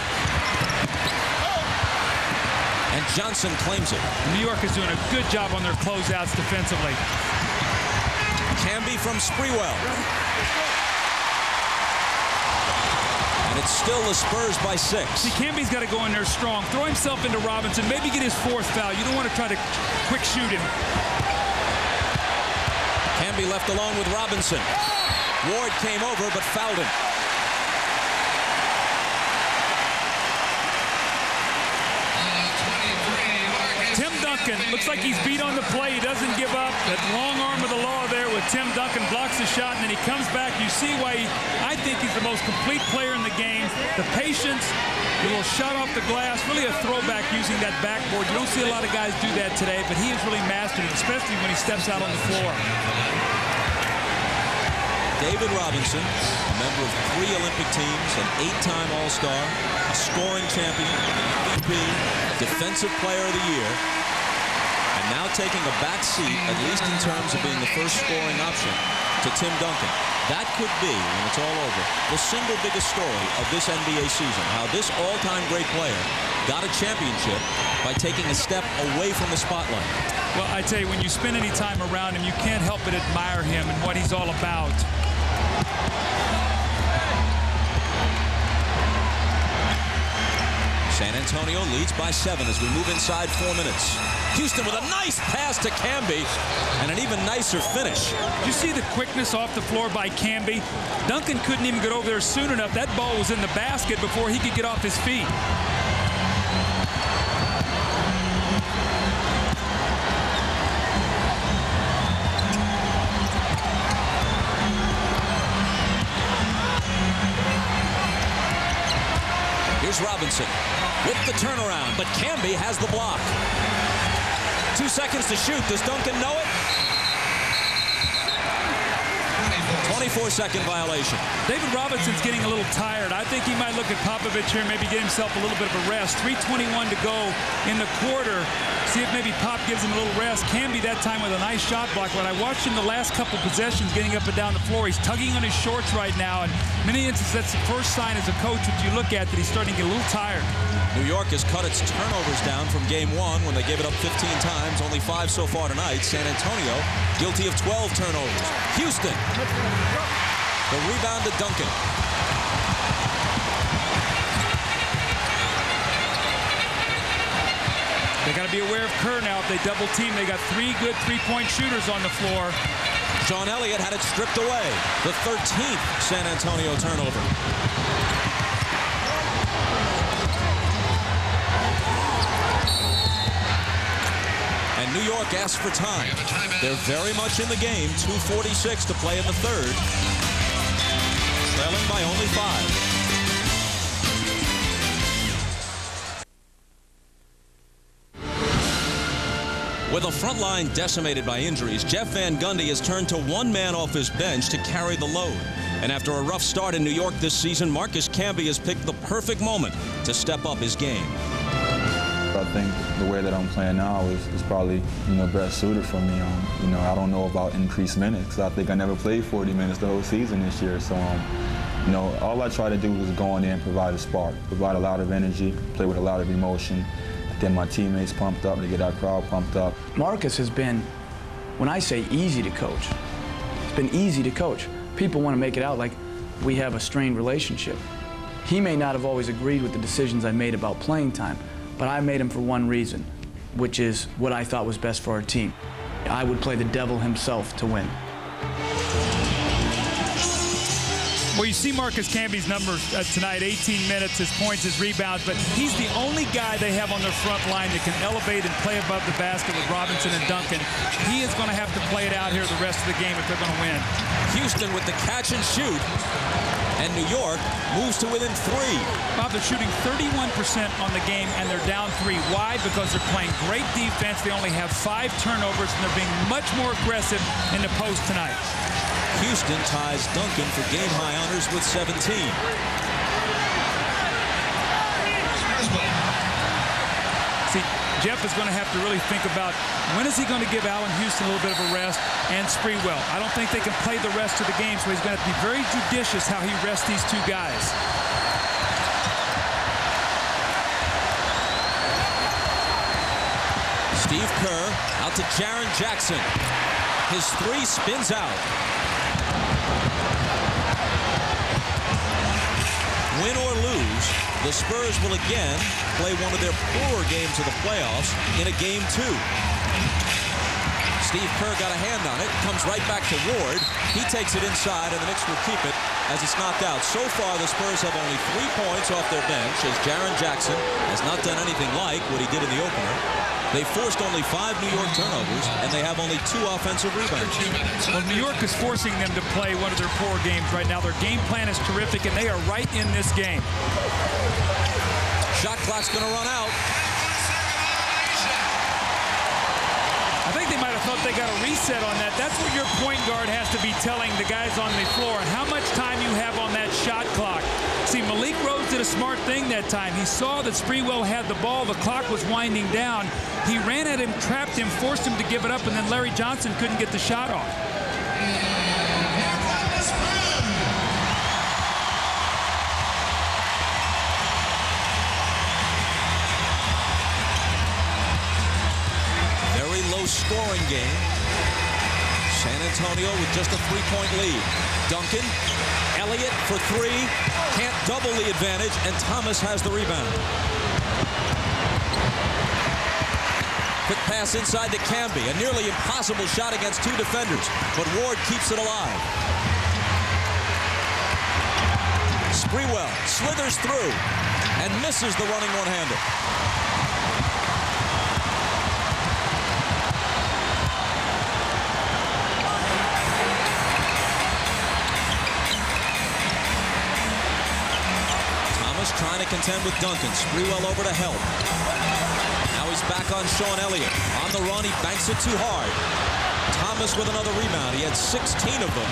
And Johnson claims it. New York is doing a good job on their closeouts defensively. Camby from Sprewell. And it's still the Spurs by 6. See, Camby's got to go in there strong. Throw himself into Robinson. Maybe get his 4th foul. You don't want to try to quick shoot him. Camby left alone with Robinson. Ward came over but fouled him. Tim Duncan looks like he's beat on the play. He doesn't give up. That long arm of the law there with Tim Duncan blocks the shot, and then he comes back. You see why I think he's the most complete player in the game. The patience, the little shot off the glass, really a throwback using that backboard. You don't see a lot of guys do that today, but he has really mastered it, especially when he steps out on the floor. David Robinson, a member of 3 Olympic teams, an 8-time All-Star, a scoring champion, MVP, Defensive Player of the Year, and now taking a back seat, at least in terms of being the first scoring option, to Tim Duncan. That could be, when it's all over, the single biggest story of this NBA season. How this all-time great player got a championship by taking a step away from the spotlight. Well, I tell you, when you spend any time around him, you can't help but admire him and what he's all about. San Antonio leads by 7 as we move inside 4 minutes. Houston with a nice pass to Camby and an even nicer finish. Did you see the quickness off the floor by Camby? Duncan couldn't even get over there soon enough. That ball was in the basket before he could get off his feet. Here's Robinson with the turnaround, but Camby has the block. 2 seconds to shoot. Does Duncan know it? 24-second violation. David Robinson's getting a little tired. I think he might look at Popovich here and maybe get himself a little bit of a rest. 3:21 to go in the quarter. See if maybe Pop gives him a little rest. Camby that time with a nice shot block. When I watched him the last couple possessions getting up and down the floor, he's tugging on his shorts right now. And in many instances, that's the first sign as a coach that you look at that he's starting to get a little tired. New York has cut its turnovers down from game 1 when they gave it up 15 times. Only 5 so far tonight. San Antonio guilty of 12 turnovers. Houston. The rebound to Duncan. They got to be aware of Kerr now. If they double team, they got 3 good three-point shooters on the floor. Sean Elliott had it stripped away. The 13th San Antonio turnover. and New York asks for time. They're very much in the game. 2:46 to play in the third. Trailing by only 5. With a front line decimated by injuries, Jeff Van Gundy has turned to one man off his bench to carry the load. And after a rough start in New York this season, Marcus Camby has picked the perfect moment to step up his game. I think the way that I'm playing now is probably, best suited for me. I don't know about increased minutes because I think I never played 40 minutes the whole season this year. So, all I try to do is go in there and provide a spark, provide a lot of energy, play with a lot of emotion, get my teammates pumped up, to get our crowd pumped up. Marcus has been, when I say easy to coach, it's been easy to coach. People want to make it out like we have a strained relationship. He may not have always agreed with the decisions I made about playing time, but I made him for one reason, which is what I thought was best for our team. I would play the devil himself to win. Well, you see Marcus Camby's numbers tonight, 18 minutes, his points, his rebounds, but he's the only guy they have on their front line that can elevate and play above the basket with Robinson and Duncan. He is going to have to play it out here the rest of the game if they're going to win. Houston with the catch and shoot, and New York moves to within 3. Bob, they're shooting 31% on the game, and they're down 3. Why? Because they're playing great defense. They only have 5 turnovers, and they're being much more aggressive in the post tonight. Houston ties Duncan for game-high honors with 17. See, Jeff is going to have to really think about when is he going to give Allan Houston a little bit of a rest and Sprewell. I don't think they can play the rest of the game, so he's going to have to be very judicious how he rests these 2 guys. Steve Kerr out to Jaren Jackson. His 3 spins out. Win or lose, the Spurs will again play one of their poorer games of the playoffs in a game 2. Steve Kerr got a hand on it, comes right back to Ward. He takes it inside, and the Knicks will keep it as it's knocked out. So far, the Spurs have only 3 points off their bench, as Jaren Jackson has not done anything like what he did in the opener. They forced only 5 New York turnovers, and they have only 2 offensive rebounds. Well, New York is forcing them to play one of their poor games right now. Their game plan is terrific, and they are right in this game. Shot clock's going to run out. I think they might have thought they got a reset on that. That's what your point guard has to be telling the guys on the floor, how much time you have on that shot clock. See, Malik Rose did a smart thing that time. He saw that Sprewell had the ball. The clock was winding down. He ran at him, trapped him, forced him to give it up, and then Larry Johnson couldn't get the shot off. Very low-scoring game. San Antonio with just a 3-point lead. Duncan, Elliott for 3, can't double the advantage, and Thomas has the rebound. Quick pass inside to Camby, a nearly impossible shot against 2 defenders, but Ward keeps it alive. Sprewell slithers through and misses the running one-hander. Trying to contend with Duncan. Sprewell over to help. Now he's back on Sean Elliott. On the run, he banks it too hard. Thomas with another rebound. He had 16 of them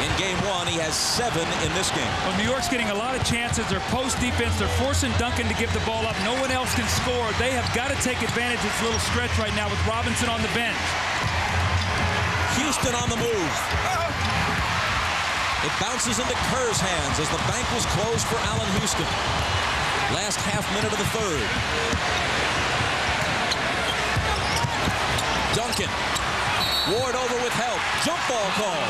in game 1. He has 7 in this game. Well, New York's getting a lot of chances. Their post defense, they're forcing Duncan to give the ball up. No one else can score. They have got to take advantage of this little stretch right now with Robinson on the bench. Houston on the move. It bounces into Kerr's hands as the bank was closed for Allan Houston. Last half minute of the third. Duncan. Ward over with help. Jump ball call.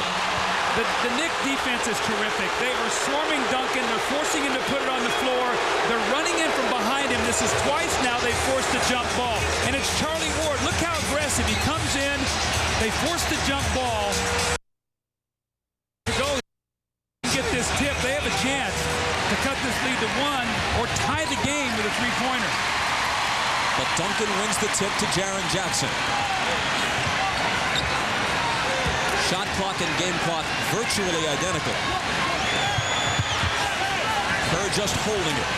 The Knicks defense is terrific. They are swarming Duncan. They're forcing him to put it on the floor. They're running in from behind him. This is twice now they forced the jump ball. And it's Charlie Ward. Look how aggressive. He comes in. They force the jump ball. To go get this tip, they have a chance to cut this lead to 1 or tie the game with a 3-pointer. But Duncan wins the tip to Jaren Jackson. Shot clock and game clock virtually identical. Kerr just holding it.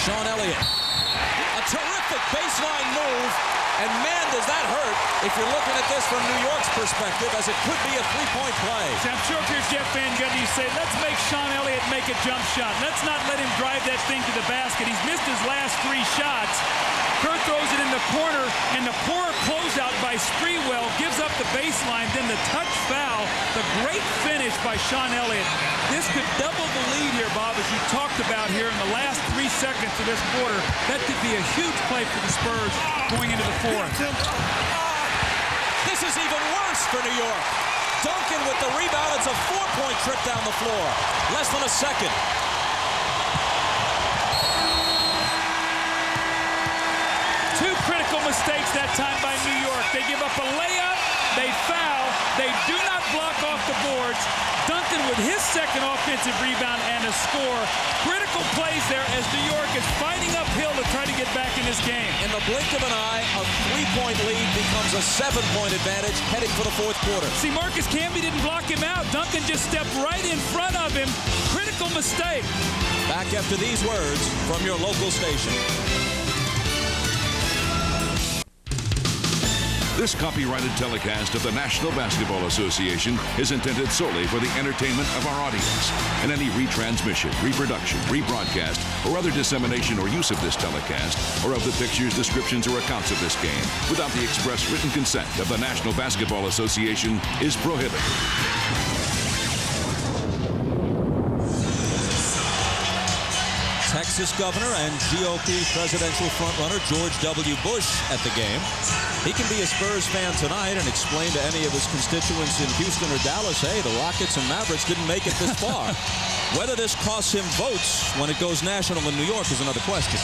Sean Elliott. A terrific baseline move. And man, does that hurt if you're looking at this from New York's perspective, as it could be a three-point play. See, I'm sure if you're Jeff Van Gundy, you say, let's make Sean Elliott make a jump shot. Let's not let him drive that thing to the basket. He's missed his last 3 shots. Kerr throws it in the corner, and the poor closeout by Sprewell gives up the baseline. Then the touch foul, the great finish by Sean Elliott. This could double the lead here, Bob, as you talked about here in the last 3 seconds of this quarter. That could be a huge play for the Spurs going into the fourth. This is even worse for New York. Duncan with the rebound. It's a 4-point trip down the floor. Less than a second. Two critical mistakes that time by New York. They give up a layup, they foul, they do not block off the boards. Duncan with his second offensive rebound and a score. Critical plays there as New York is fighting uphill to try to get back in this game. In the blink of an eye, a 3-point lead becomes a 7-point advantage heading for the fourth quarter. See, Marcus Camby didn't block him out. Duncan just stepped right in front of him. Critical mistake. Back after these words from your local station. This copyrighted telecast of the National Basketball Association is intended solely for the entertainment of our audience, and any retransmission, reproduction, rebroadcast, or other dissemination or use of this telecast, or of the pictures, descriptions, or accounts of this game, without the express written consent of the National Basketball Association, is prohibited. Texas governor and GOP presidential frontrunner George W. Bush at the game. He can be a Spurs fan tonight and explain to any of his constituents in Houston or Dallas, hey, the Rockets and Mavericks didn't make it this far. Whether this costs him votes when it goes national in New York is another question.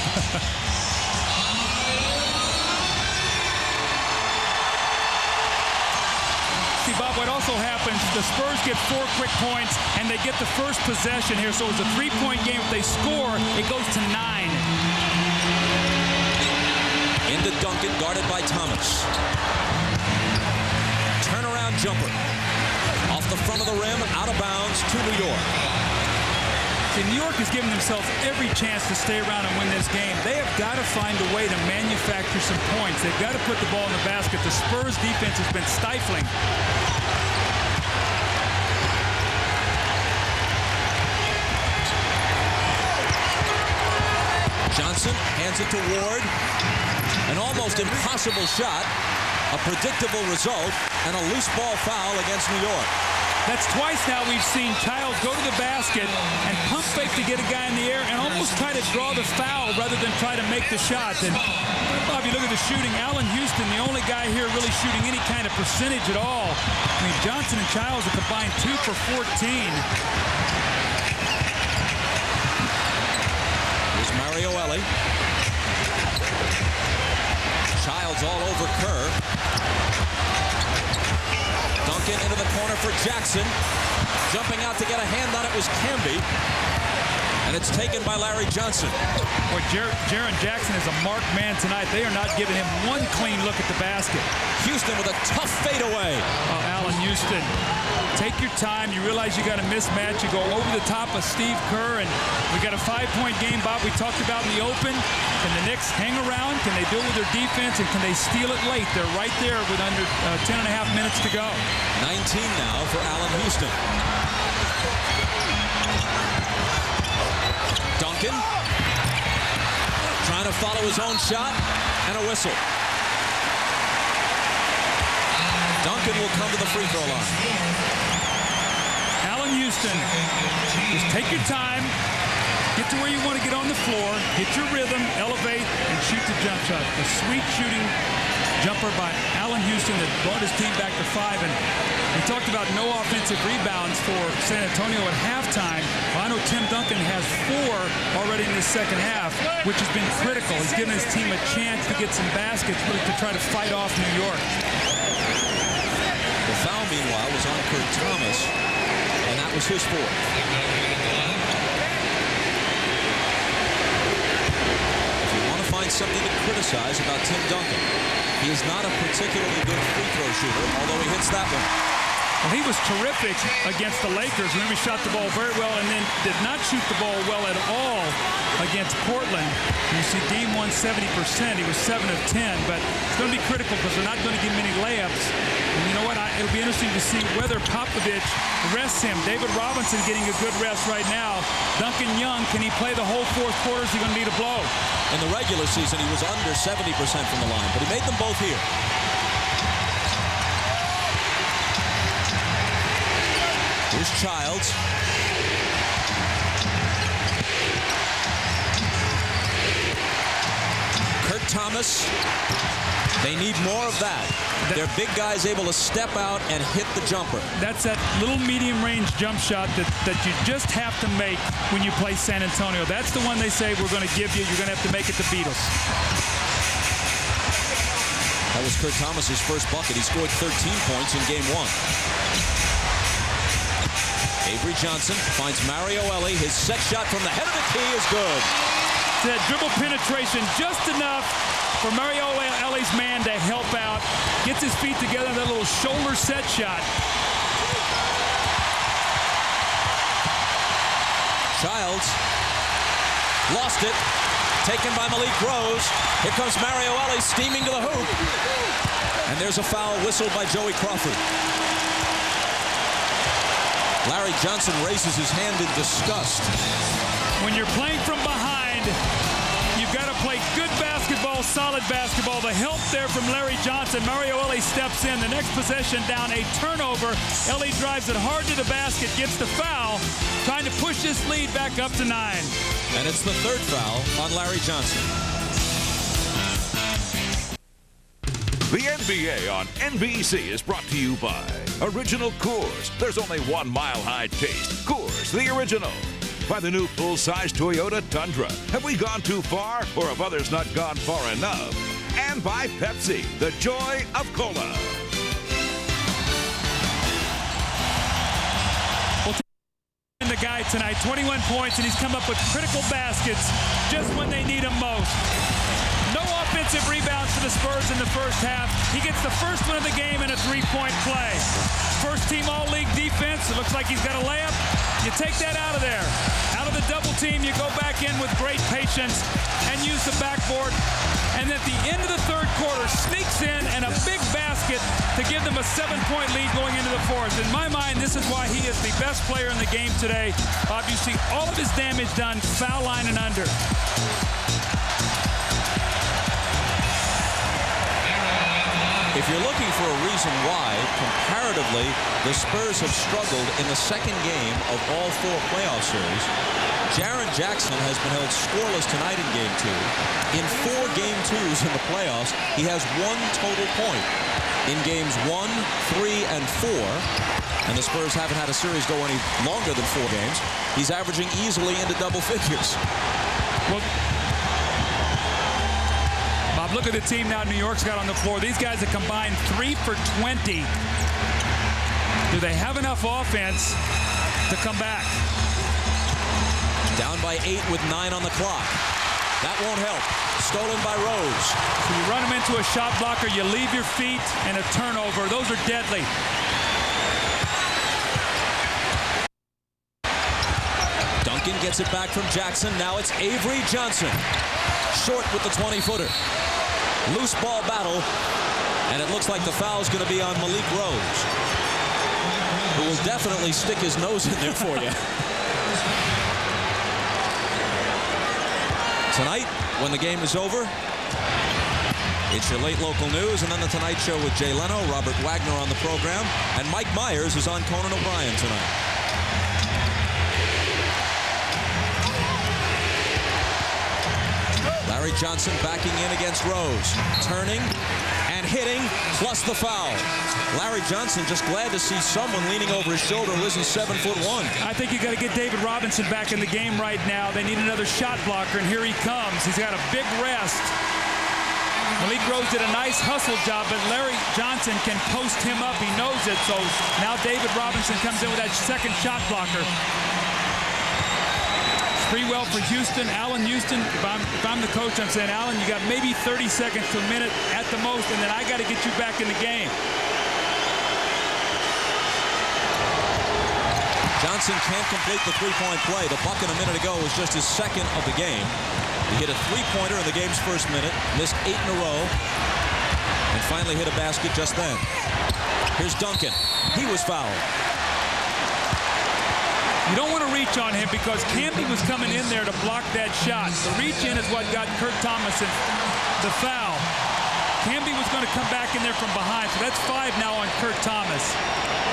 See, Bob, what also happens, the Spurs get 4 quick points, and they get the first possession here. So it's a 3-point game. If they score, it goes to 9. Into Duncan, guarded by Thomas. Turnaround jumper. Off the front of the rim, out of bounds to New York. See, New York is giving themselves every chance to stay around and win this game. They have got to find a way to manufacture some points. They've got to put the ball in the basket. The Spurs defense has been stifling. Johnson hands it to Ward. An almost impossible shot, a predictable result, and a loose ball foul against New York. That's twice now we've seen Childs go to the basket and pump fake to get a guy in the air and almost try to draw the foul rather than try to make the shot. And Bob, you look at the shooting. Allan Houston, the only guy here really shooting any kind of percentage at all. I mean, Johnson and Childs are combined 2 for 14. Here's Mario Ellie. Childs all over Kerr. Duncan into the corner for Jackson. Jumping out to get a hand on it was Camby. And it's taken by Larry Johnson. Boy, Jaren Jackson is a marked man tonight. They are not giving him one clean look at the basket. Houston with a tough fadeaway. Allan Houston, take your time. You realize you got a mismatch. You go over the top of Steve Kerr, and we got a 5-point game, Bob, we talked about in the open. Can the Knicks hang around? Can they do it with their defense? And can they steal it late? They're right there with under 10 and a half minutes to go. 19 now for Allan Houston. Duncan trying to follow his own shot, and a whistle. Duncan will come to the free throw line. Allan Houston, just take your time, get to where you want to get on the floor, hit your rhythm, elevate, and shoot the jump shot. A sweet shooting jumper by Allan Houston that brought his team back to 5. And we talked about no offensive rebounds for San Antonio at halftime. Well, I know Tim Duncan has 4 already in this second half, which has been critical. He's given his team a chance to get some baskets to try to fight off New York. The foul, meanwhile, was on Kurt Thomas, and that was his 4th. something to criticize about Tim Duncan. He is not a particularly good free throw shooter, although he hits that one. Well, he was terrific against the Lakers. Remember, he shot the ball very well and then did not shoot the ball well at all against Portland. You see game 1, 70%. He was 7 of 10, but it's going to be critical because they're not going to give many layups. And you know what? It'll be interesting to see whether Popovich rests him. David Robinson getting a good rest right now. Duncan Young, can he play the whole fourth quarter? Is he going to need a blow? In the regular season, he was under 70% from the line, but he made them both here. Here's Childs. Kurt Thomas. They need more of that. Their big guys able to step out and hit the jumper. That's that little medium-range jump shot that you just have to make when you play San Antonio. That's the one they say we're going to give you. You're going to have to make it to beat us. That was Kurt Thomas's first bucket. He scored 13 points in game 1. Avery Johnson finds Mario Elie. His set shot from the head of the key is good. That dribble penetration just enough for Mario Elie's man to help out. Gets his feet together, that little shoulder set shot. Childs lost it. Taken by Malik Rose. Here comes Mario Elie steaming to the hoop. And there's a foul whistled by Joey Crawford. Larry Johnson raises his hand in disgust. When you're playing from behind, you've got to play good basketball, solid basketball. The help there from Larry Johnson. Mario Elie steps in. The next possession down, a turnover. Elie drives it hard to the basket, gets the foul, trying to push this lead back up to 9. And it's the third foul on Larry Johnson. The NBA on NBC is brought to you by Original Coors. There's only 1 mile-high taste. Coors, the original. By the new full-size Toyota Tundra. Have we gone too far, or have others not gone far enough? And by Pepsi, the joy of cola. The guy tonight, 21 points, and he's come up with critical baskets just when they need him most. No offensive rebounds for the Spurs in the first half. He gets the first one of the game in a three-point play. First team all-league defense. It looks like he's got a layup. You take that out of there. Out of the double team, you go back in with great patience and use the backboard. And at the end of the third quarter, sneaks in and a big basket to give them a 7-point lead going into the fourth. In my mind, this is why he is the best player in the game today. Obviously, all of his damage done foul line and under. If you're looking for a reason why, comparatively, the Spurs have struggled in the second game of all 4 playoff series, Jaren Jackson has been held scoreless tonight in Game 2. In 4 Game 2s in the playoffs, he has 1 total point. In Games 1, 3, and 4, and the Spurs haven't had a series go any longer than 4 games, he's averaging easily into double figures. Well, Bob, look at the team now New York's got on the floor. These guys have combined 3 for 20. Do they have enough offense to come back? Down by 8 with 9 on the clock. That won't help. Stolen by Rose. So you run them into a shot blocker, you leave your feet, and a turnover. Those are deadly. Duncan gets it back from Jackson. Now it's Avery Johnson. Short with the 20-footer. Loose ball battle. And it looks like the foul is going to be on Malik Rose, who will definitely stick his nose in there for you. Tonight, when the game is over, it's your late local news, and then the Tonight Show with Jay Leno, Robert Wagner on the program, and Mike Myers is on Conan O'Brien tonight. Larry Johnson backing in against Rose, turning and hitting, plus the foul. Larry Johnson just glad to see someone leaning over his shoulder who isn't 7'1". I think you got to get David Robinson back in the game right now. They need another shot blocker, and here he comes. He's got a big rest. Malik Rose did a nice hustle job, but Larry Johnson can post him up. He knows it, so now David Robinson comes in with that second shot blocker. Sprewell for Houston. Allan Houston, if I'm the coach, I'm saying, Allan, you got maybe 30 seconds to a minute at the most, and then I got to get you back in the game. Johnson can't complete the three-point play. The bucket a minute ago was just his second of the game. He hit a three-pointer in the game's first minute, missed 8 in a row, and finally hit a basket just then. Here's Duncan. He was fouled. You don't want to reach on him because Camby was coming in there to block that shot. The reach in is what got Kurt Thomas the foul. Camby was going to come back in there from behind, so that's 5 now on Kurt Thomas.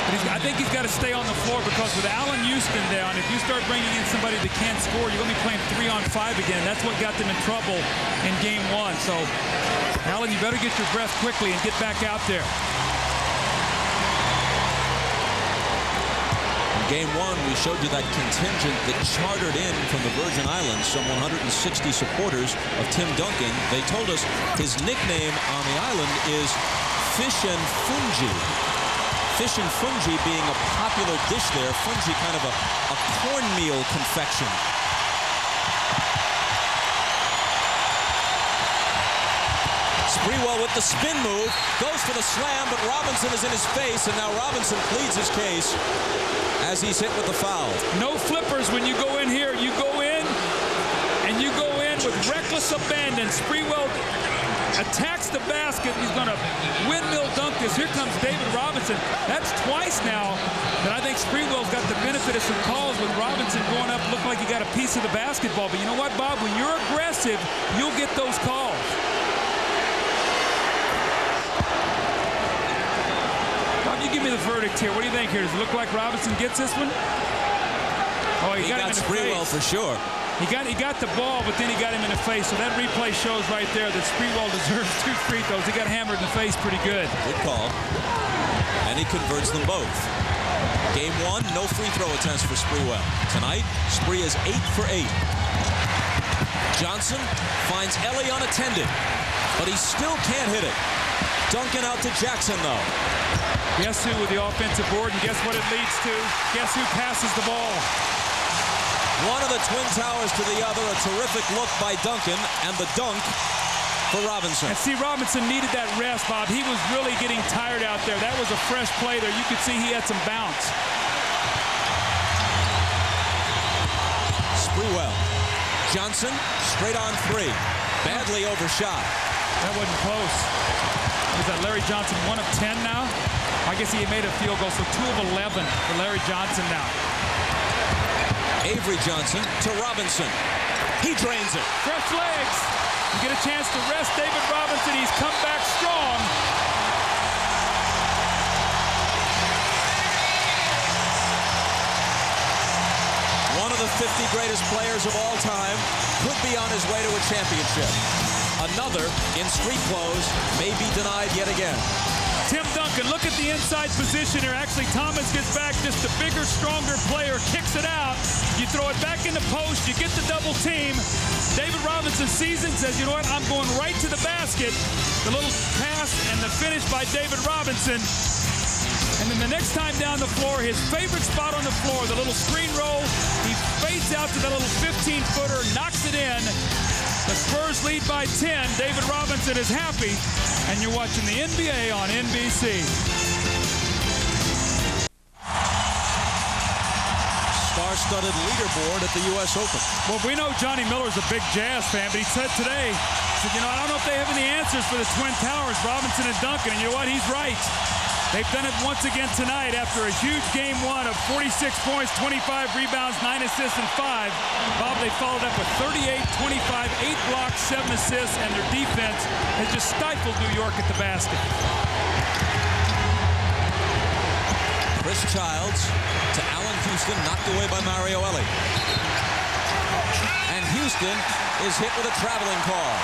But I think he's got to stay on the floor because with Allan Houston down, if you start bringing in somebody that can't score, you're going to be playing 3-on-5 again. That's what got them in trouble in Game 1. So, Allan, you better get your breath quickly and get back out there. Game 1, we showed you that contingent that chartered in from the Virgin Islands, some 160 supporters of Tim Duncan. They told us his nickname on the island is Fish and Fungi. Fish and fungi being a popular dish there. Fungi, kind of a cornmeal confection. Sprewell with the spin move, goes for the slam, but Robinson is in his face, and now Robinson pleads his case as he's hit with the foul. No flippers when you go in here. You go in, and you go in with reckless abandon. Sprewell attacks the basket. He's going to windmill dunk this. Here comes David Robinson. That's twice now that I think Sprewell's got the benefit of some calls with Robinson going up. Looked like he got a piece of the basketball. But you know what, Bob? When you're aggressive, you'll get those calls. Bob, you give me the verdict here. What do you think here? Does it look like Robinson gets this one? Oh, he got him in the Sprewell face. for sure. He got the ball, but then he got him in the face. So that replay shows right there that Sprewell deserves 2 free throws. He got hammered in the face pretty good. Good call. And he converts them both. Game 1, no free throw attempts for Sprewell. Tonight, Spree is 8 for 8. Johnson finds Ellie unattended, but he still can't hit it. Duncan out to Jackson, though. Guess who with the offensive board, and guess what it leads to? Guess who passes the ball? One of the Twin Towers to the other. A terrific look by Duncan, and the dunk for Robinson. And see, Robinson needed that rest, Bob. He was really getting tired out there. That was a fresh play there. You could see he had some bounce. Sprewell. Johnson, straight on 3. Badly overshot. That wasn't close. Is that Larry Johnson 1 of 10 now? I guess he made a field goal, so 2 of 11 for Larry Johnson now. Avery Johnson to Robinson. He drains it. Fresh legs. You get a chance to rest David Robinson. He's come back strong. One of the 50 greatest players of all time could be on his way to a championship. Another in street clothes may be denied yet again. Tim Duncan, look at the inside position here. Actually, Thomas gets back, just a bigger, stronger player, kicks it out. You throw it back in the post, you get the double team. David Robinson sees it and says, you know what, I'm going right to the basket. The little pass and the finish by David Robinson. And then the next time down the floor, his favorite spot on the floor, the little screen roll, he fades out to the little 15-footer, knocks it in. The Spurs lead by 10. David Robinson is happy, and you're watching the NBA on NBC. Star-studded leaderboard at the U.S. Open. Well, we know Johnny Miller's a big Jazz fan, but he said today, you know, I don't know if they have any answers for the Twin Towers, Robinson and Duncan, and you know what? He's right. They've done it once again tonight after a huge Game 1 of 46 points, 25 rebounds, 9 assists, and 5. Bob, they followed up with 38, 25, 8 blocks, 7 assists, and their defense has just stifled New York at the basket. Chris Childs to Allan Houston, knocked away by Mario Ellie. And Houston is hit with a traveling call.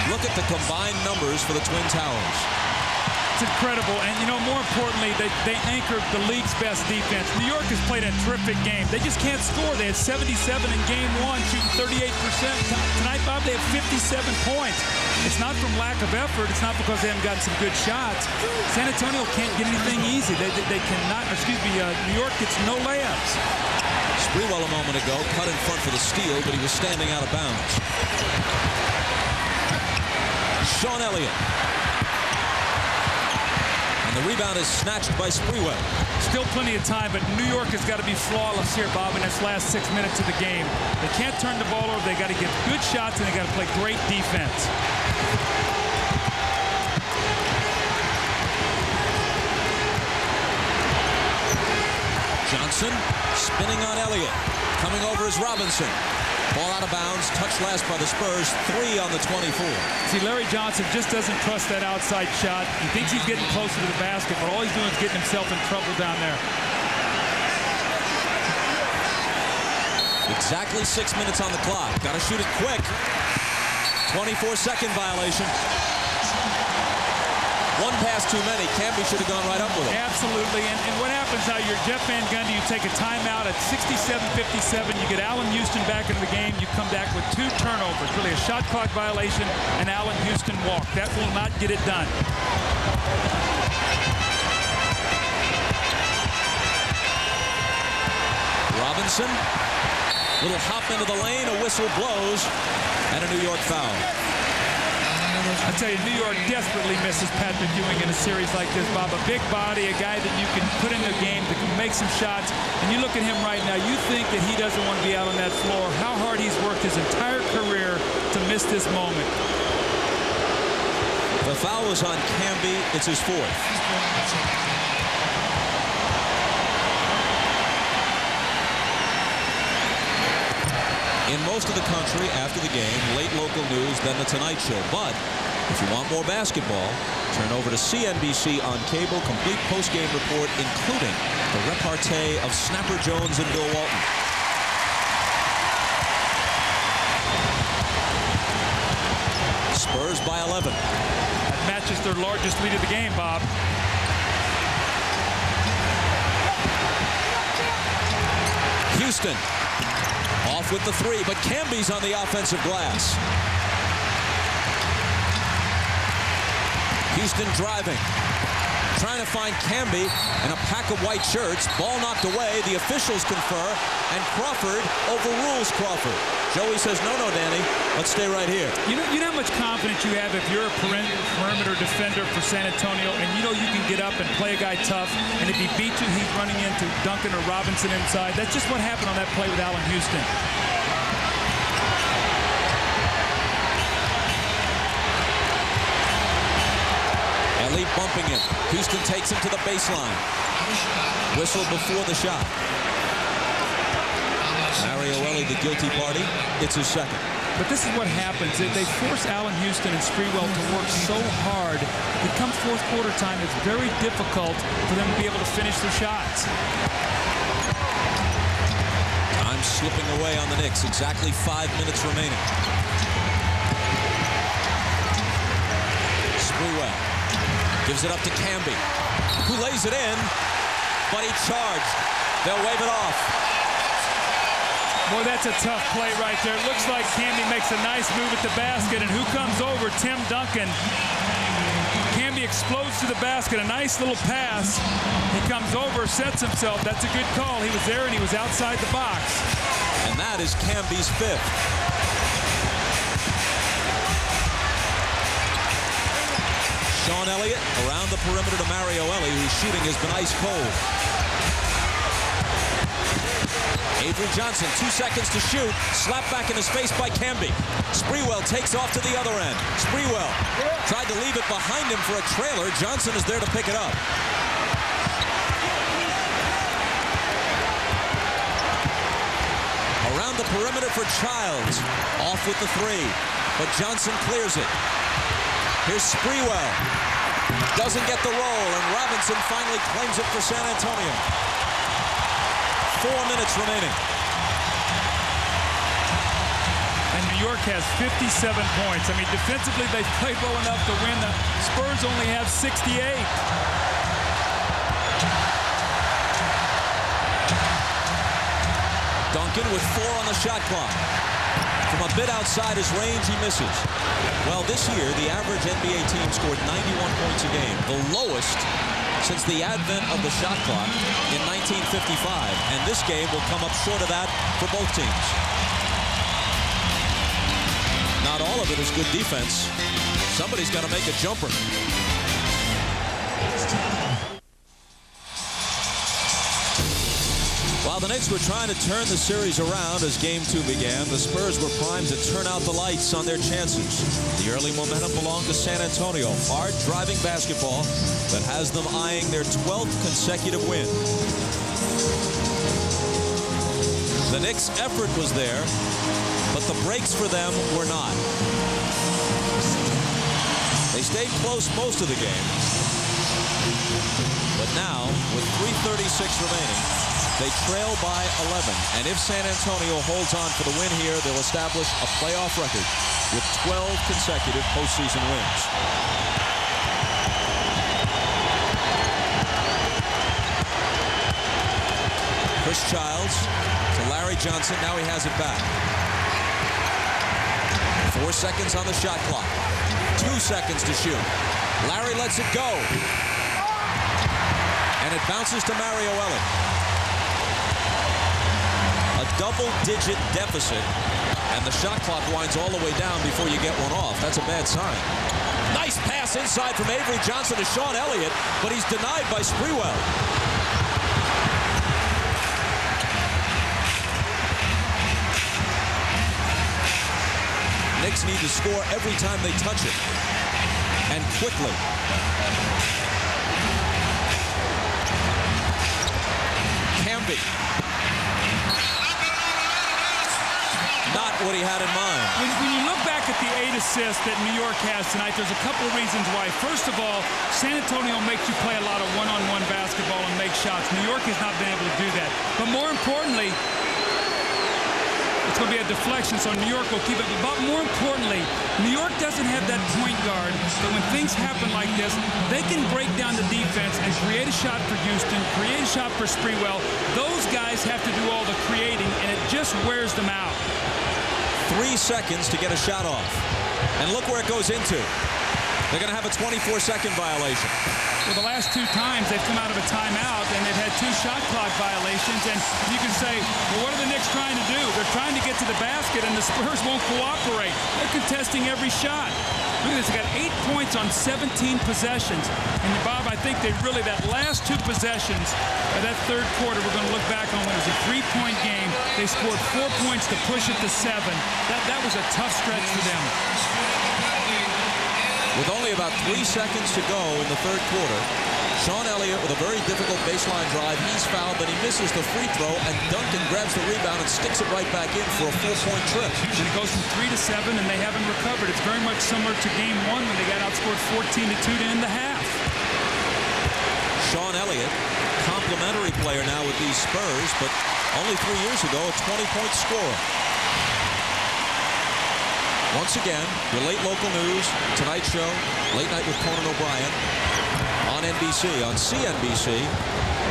Look at the combined numbers for the Twin Towers. It's incredible. And, you know, more importantly, they anchored the league's best defense. New York has played a terrific game. They just can't score. They had 77 in game one, shooting 38%. Tonight, Bob, they have 57 points. It's not from lack of effort. It's not because they haven't gotten some good shots. San Antonio can't get anything easy. They cannot, New York gets no layups. Sprewell a moment ago cut in front for the steal, but he was standing out of bounds. Sean Elliott. And the rebound is snatched by Sprewell. Still plenty of time, but New York has got to be flawless here, Bob, in this last 6 minutes of the game. They can't turn the ball over. They got to get good shots, and they got to play great defense. Johnson spinning on Elliott. Coming over is Robinson. Ball out of bounds, touched last by the Spurs, 3 on the 24. See, Larry Johnson just doesn't trust that outside shot. He thinks he's getting closer to the basket, but all he's doing is getting himself in trouble down there. Exactly 6 minutes on the clock. Got to shoot it quick. 24-second violation. One pass too many. Camby should have gone right up with it. Absolutely. And what happens now, you're Jeff Van Gundy, you take a timeout at 67-57. You get Allan Houston back into the game. You come back with 2 turnovers. Really a shot clock violation and Allan Houston walk. That will not get it done. Robinson. Little hop into the lane. A whistle blows. And a New York foul. I tell you, New York desperately misses Patrick Ewing in a series like this, Bob. A big body, a guy that you can put in the game, that can make some shots. And you look at him right now, you think that he doesn't want to be out on that floor. How hard he's worked his entire career to miss this moment. The foul was on Camby. It's his 4th. In most of the country, after the game, late local news, then the Tonight Show. But if you want more basketball, turn over to CNBC on cable. Complete post-game report, including the repartee of Snapper Jones and Bill Walton. Spurs by 11. That matches their largest lead of the game, Bob. Houston. Off with the 3, but Camby's on the offensive glass. Houston driving. Trying to find Camby and a pack of white shirts. Ball knocked away. The officials confer, and Crawford overrules Crawford. Joey says, no, Danny. Let's stay right here. You know how much confidence you have if you're a perimeter defender for San Antonio, and you know you can get up and play a guy tough, and if he beats you, he's running into Duncan or Robinson inside. That's just what happened on that play with Allan Houston. Ellie bumping him. Houston takes him to the baseline. Whistle before the shot. Mario Ellie, the guilty party. It's his 2nd. But this is what happens. They force Allan Houston and Sprewell to work so hard. It comes fourth quarter time, it's very difficult for them to be able to finish their shots. Time slipping away on the Knicks. Exactly 5 minutes remaining. Sprewell gives it up to Camby, who lays it in, but he charged. They'll wave it off. Boy, that's a tough play right there. It looks like Camby makes a nice move at the basket, and who comes over? Tim Duncan. Camby explodes to the basket, a nice little pass. He comes over, sets himself. That's a good call. He was there, and he was outside the box. And that is Camby's 5th. Sean Elliott around the perimeter to Mario Ellie, whose shooting has been ice cold. Avery Johnson, 2 seconds to shoot. Slapped back in his face by Camby. Sprewell takes off to the other end. Sprewell tried to leave it behind him for a trailer. Johnson is there to pick it up. Around the perimeter for Childs. Off with the 3, but Johnson clears it. Here's Sprewell. Doesn't get the roll, and Robinson finally claims it for San Antonio. 4 minutes remaining. And New York has 57 points. I mean, defensively, they've played well enough to win. The Spurs only have 68. Duncan with 4 on the shot clock. From a bit outside his range, he misses. Well, this year, the average NBA team scored 91 points a game, the lowest since the advent of the shot clock in 1955. And this game will come up short of that for both teams. Not all of it is good defense. Somebody's got to make a jumper. While the Knicks were trying to turn the series around as Game 2 began, the Spurs were primed to turn out the lights on their chances. The early momentum belonged to San Antonio. Hard driving basketball that has them eyeing their 12th consecutive win. The Knicks' effort was there, but the breaks for them were not. They stayed close most of the game. But now, with 3:36 remaining, they trail by 11, and if San Antonio holds on for the win here, they'll establish a playoff record with 12 consecutive postseason wins. Chris Childs to Larry Johnson. Now he has it back. 4 seconds on the shot clock. 2 seconds to shoot. Larry lets it go. And it bounces to Mario Elliott. A double-digit deficit, and the shot clock winds all the way down before you get one off. That's a bad sign. Nice pass inside from Avery Johnson to Sean Elliott, but he's denied by Sprewell. Knicks need to score every time they touch it, and quickly. Camby. Not what he had in mind. When you look back at the 8 assists that New York has tonight, there's a couple of reasons why. First of all, San Antonio makes you play a lot of one-on-one basketball and make shots. New York has not been able to do that. But more importantly, it's going to be a deflection, so New York will keep it. But more importantly, New York doesn't have that point guard, so when things happen like this, they can break down the defense and create a shot for Houston, create a shot for Sprewell. Those guys have to do all the creating, and it just wears them out. 3 seconds to get a shot off. And look where it goes into. They're going to have a 24-second violation. Well, the last 2 times they've come out of a timeout and they've had 2 shot clock violations. And you can say, well, what are the Knicks trying to do? They're trying to get to the basket, and the Spurs won't cooperate. They're contesting every shot. Look at this. They got 8 points on 17 possessions. And, Bob, I think they really, that last 2 possessions of that third quarter, we're going to look back on when it was a 3-point game. They scored 4 points to push it to 7. That was a tough stretch for them. With only about 3 seconds to go in the third quarter, Sean Elliott with a very difficult baseline drive. He's fouled, but he misses the free throw, and Duncan grabs the rebound and sticks it right back in for a 4-point trip. And it goes from 3 to 7, and they haven't recovered. It's very much similar to Game 1 when they got outscored 14-2 to end the half. Sean Elliott, complimentary player now with these Spurs, but only 3 years ago, a 20-point scorer. Once again, your late local news, Tonight Show, Late Night with Conan O'Brien, on NBC, on CNBC.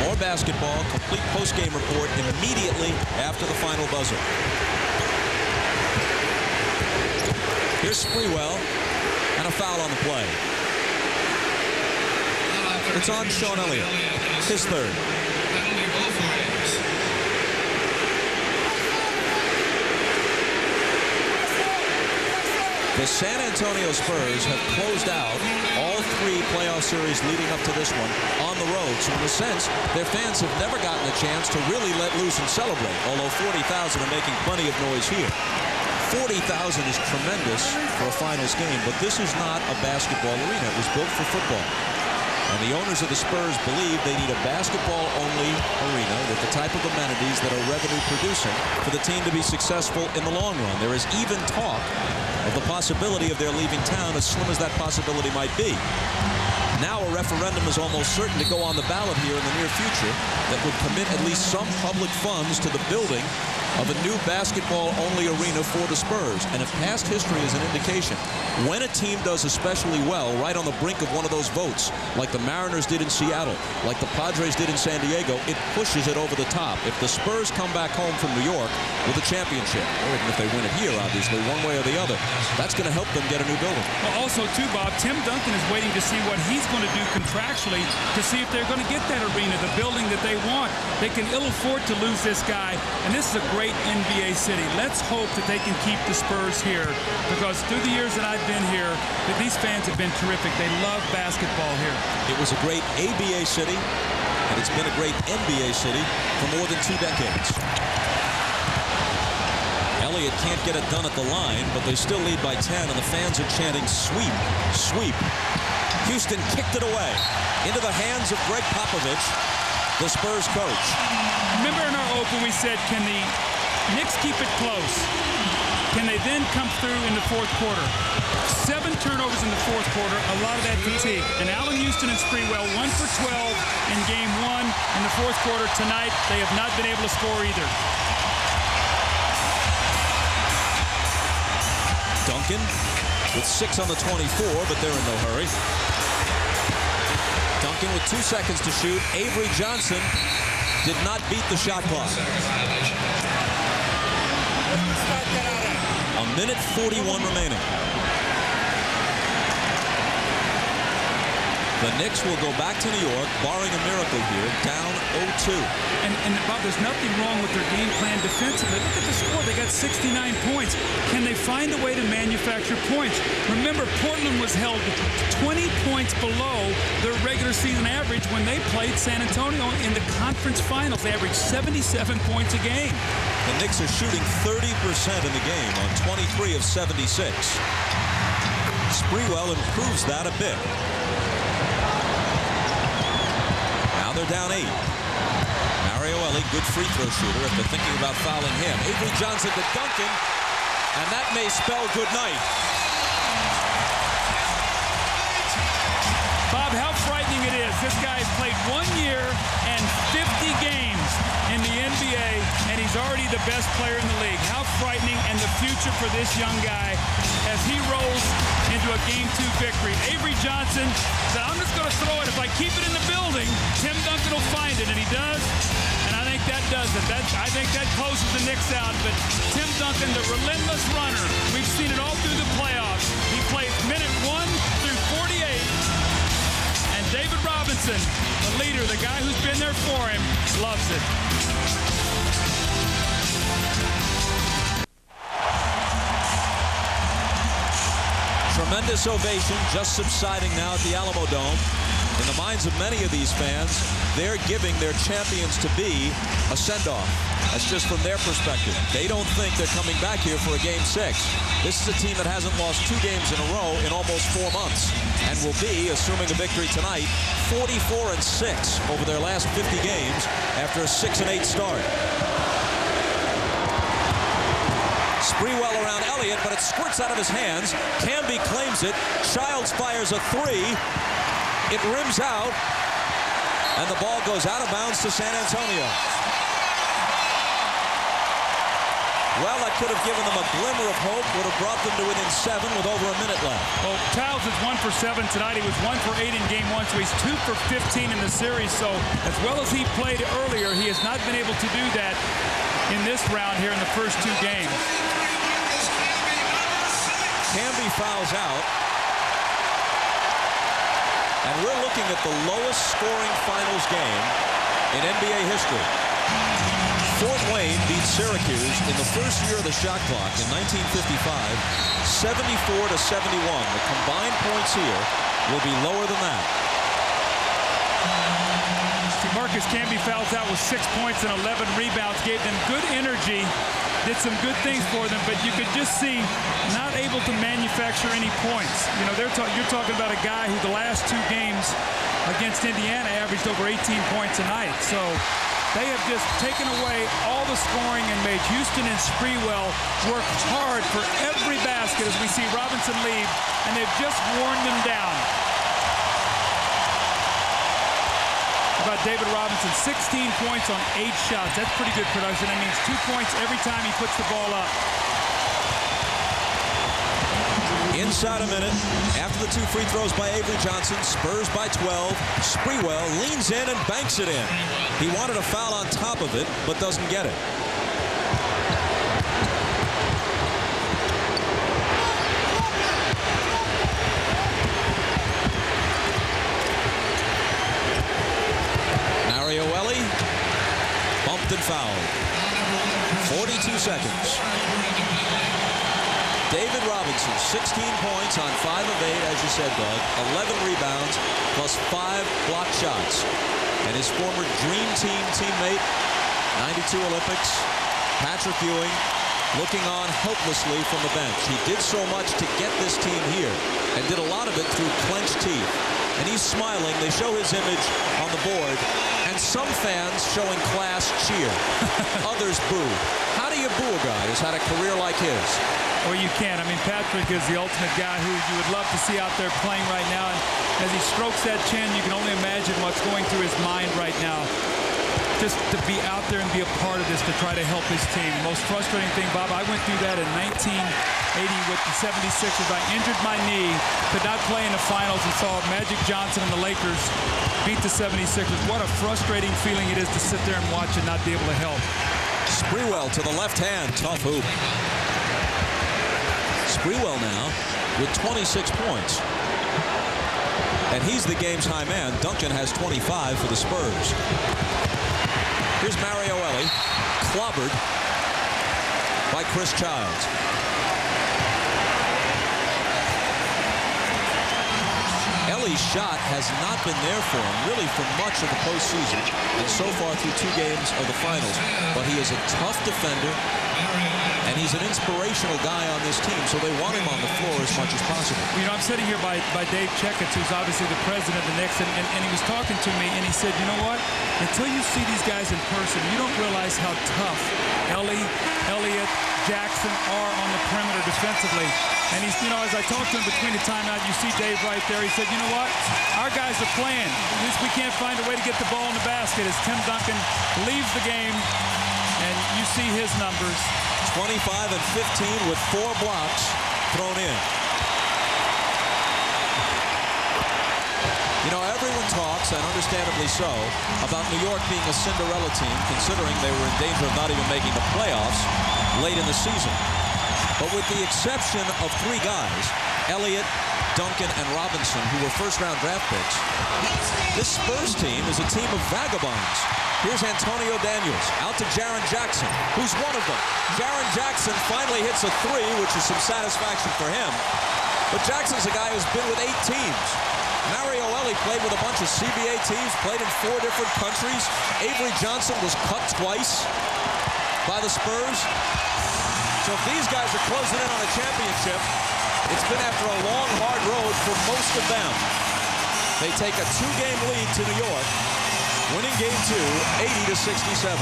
More basketball, complete post-game report immediately after the final buzzer. Here's Sprewell, and a foul on the play. It's on Sean Elliott, his third. The San Antonio Spurs have closed out all 3 playoff series leading up to this one on the road. So in a sense, their fans have never gotten a chance to really let loose and celebrate, although 40,000 are making plenty of noise here. 40,000 is tremendous for a finals game, but this is not a basketball arena. It was built for football. And the owners of the Spurs believe they need a basketball-only arena with the type of amenities that are revenue-producing for the team to be successful in the long run. There is even talk of the possibility of their leaving town, as slim as that possibility might be. Now a referendum is almost certain to go on the ballot here in the near future that would commit at least some public funds to the building of a new basketball-only arena for the Spurs. And if past history is an indication, when a team does especially well right on the brink of one of those votes, like the Mariners did in Seattle, like the Padres did in San Diego, it pushes it over the top. If the Spurs come back home from New York with a championship, or even if they win it here, obviously, one way or the other, that's going to help them get a new building. Well, also, too, Bob, Tim Duncan is waiting to see what he's going to do contractually to see if they're going to get that arena, the building that they want. They can ill afford to lose this guy, and this is a great NBA city. Let's hope that they can keep the Spurs here, because through the years that I've been here, these fans have been terrific. They love basketball here. It was a great ABA city, and it's been a great NBA city for more than 2 decades. Elliott can't get it done at the line, but they still lead by 10, and the fans are chanting, "Sweep, sweep." Houston kicked it away into the hands of Greg Popovich, the Spurs coach. Remember in our open we said, can the Knicks keep it close? Can they then come through in the fourth quarter? 7 turnovers in the fourth quarter, a lot of that fatigue. And Allan Houston and Sprewell 1 for 12 in game 1 in the fourth quarter. Tonight, they have not been able to score either. Duncan with 6 on the 24, but they're in no hurry. Duncan with 2 seconds to shoot. Avery Johnson did not beat the shot clock. A minute 41 remaining. The Knicks will go back to New York, barring a miracle here, down 0-2. And Bob, there's nothing wrong with their game plan defensively. Look at the score. They got 69 points. Can they find a way to manufacture points? Remember, Portland was held 20 points below their regular season average when they played San Antonio in the conference finals. They averaged 77 points a game. The Knicks are shooting 30% in the game on 23 of 76. Sprewell improves that a bit. They're down 8. Mario Ellie, good free throw shooter if they're thinking about fouling him. Avery Johnson to Duncan, and that may spell good night. Bob, how frightening it is. This guy has played 1 year and 50 games in the NBA, and he's already the best player in the league. How frightening, and the future for this young guy as he rolls into a Game 2 victory. Avery Johnson said, I'm just going to throw it. If I keep it in the building, Tim Duncan will find it, and he does. And I think that does it. I think that closes the Knicks out. But Tim Duncan, the relentless runner, we've seen it all through the playoffs. He plays minute 1 through 48. And David Robinson, the leader, the guy who's been there for him, loves it. Tremendous ovation just subsiding now at the Alamo Dome. In the minds of many of these fans, they're giving their champions-to-be a send-off. That's just from their perspective. They don't think they're coming back here for a Game 6. This is a team that hasn't lost 2 games in a row in almost 4 months, and will be, assuming a victory tonight, 44-6 over their last 50 games after a 6-8 start. Sprewell around Elliott, but it squirts out of his hands. Camby claims it. Childs fires a 3. It rims out, and the ball goes out of bounds to San Antonio. Well, that could have given them a glimmer of hope, would have brought them to within 7 with over a minute left. Well, Childs is 1 for 7 tonight. He was 1 for 8 in game 1, so he's 2 for 15 in the series. So as well as he played earlier, he has not been able to do that in this round here in the first 2 games. Camby fouls out. And we're looking at the lowest scoring finals game in NBA history. Fort Wayne beat Syracuse in the first year of the shot clock in 1955, 74-71. The combined points here will be lower than that. Marcus Camby fouls out with 6 points and 11 rebounds, gave them good energy, did some good things for them, but you could just see not able to manufacture any points. You know, you're talking about a guy who the last 2 games against Indiana averaged over 18 points a night. So they have just taken away all the scoring and made Houston and Sprewell work hard for every basket as we see Robinson lead, and they've just worn them down. about David Robinson. 16 points on 8 shots. That's pretty good production. That means 2 points every time he puts the ball up. Inside a minute, after the 2 free throws by Avery Johnson, Spurs by 12. Sprewell leans in and banks it in. He wanted a foul on top of it, but doesn't get it. Mariolelli bumped and fouled. 42 seconds. David Robinson, 16 points on 5 of 8, as you said, Doug. 11 rebounds, plus 5 blocked shots. And his former Dream Team teammate, 92 Olympics, Patrick Ewing, looking on helplessly from the bench. He did so much to get this team here, and did a lot of it through clenched teeth. And he's smiling. They show his image on the board, and some fans showing class cheer. Others boo. How do you boo a guy who's had a career like his? Well, you can't. I mean, Patrick is the ultimate guy who you would love to see out there playing right now. And as he strokes that chin, you can only imagine what's going through his mind right now. Just to be out there and be a part of this to try to help his team. The most frustrating thing, Bob, I went through that in 1980 with the 76ers. I injured my knee, could not play in the finals, and saw Magic Johnson and the Lakers beat the 76ers. What a frustrating feeling it is to sit there and watch and not be able to help. Sprewell to the left hand, tough hoop. Sprewell now with 26 points. And he's the game's high man. Duncan has 25 for the Spurs. Here's Mariolelli, clobbered by Chris Childs. Ellie's shot has not been there for him, really, for much of the postseason, and so far through 2 games of the finals. But he is a tough defender, and he's an inspirational guy on this team, so they want him on the floor as much as possible. You know, I'm sitting here by Dave Checketts, who's obviously the president of the Knicks, and he was talking to me, and he said, you know what? Until you see these guys in person, you don't realize how tough Elliott, Jackson are on the perimeter defensively. And he's, you know, as I talked to him between the timeout, you see Dave right there. He said, you know what? Our guys are playing. At least we can't find a way to get the ball in the basket as Tim Duncan leaves the game, and you see his numbers. 25 and 15 with 4 blocks thrown in. You know, everyone talks, and understandably so, about New York being a Cinderella team, considering they were in danger of not even making the playoffs late in the season. But with the exception of 3 guys, Elliott, Duncan, and Robinson, who were first-round draft picks, this Spurs team is a team of vagabonds. Here's Antonio Daniels out to Jaren Jackson, who's one of them. Jaren Jackson finally hits a 3, which is some satisfaction for him. But Jackson's a guy who's been with 8 teams. Mariolelli played with a bunch of CBA teams, played in 4 different countries. Avery Johnson was cut twice by the Spurs. So if these guys are closing in on a championship, it's been after a long, hard road for most of them. They take a 2-game lead to New York, winning game 2, 80-67.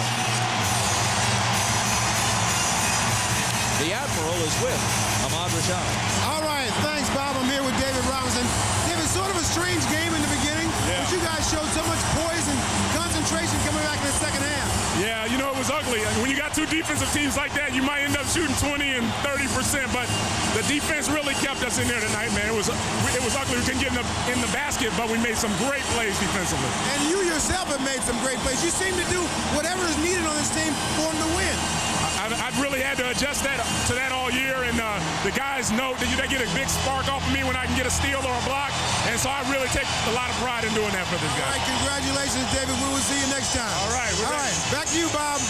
The Admiral is with Ahmad Rashad. All right, thanks, Bob. I'm here with David Robinson. David, sort of a strange game in the beginning, but you guys showed so much poise and concentration coming back in the second half. Yeah, you know, it was ugly. When you got 2 defensive teams like that, you might end up shooting 20 and 30%, but the defense really kept us in there tonight, man. It was ugly. We couldn't get in the basket, but we made some great plays defensively. And you yourself have made some great plays. You seem to do whatever is needed on this team for them to win. I've really had to adjust to that all year, and the guys know that they get a big spark off of me when I can get a steal or a block, and so I really take a lot of pride in doing that for this guy. All right, congratulations, David. We will see you next time. All right. All right, back to you, Bob.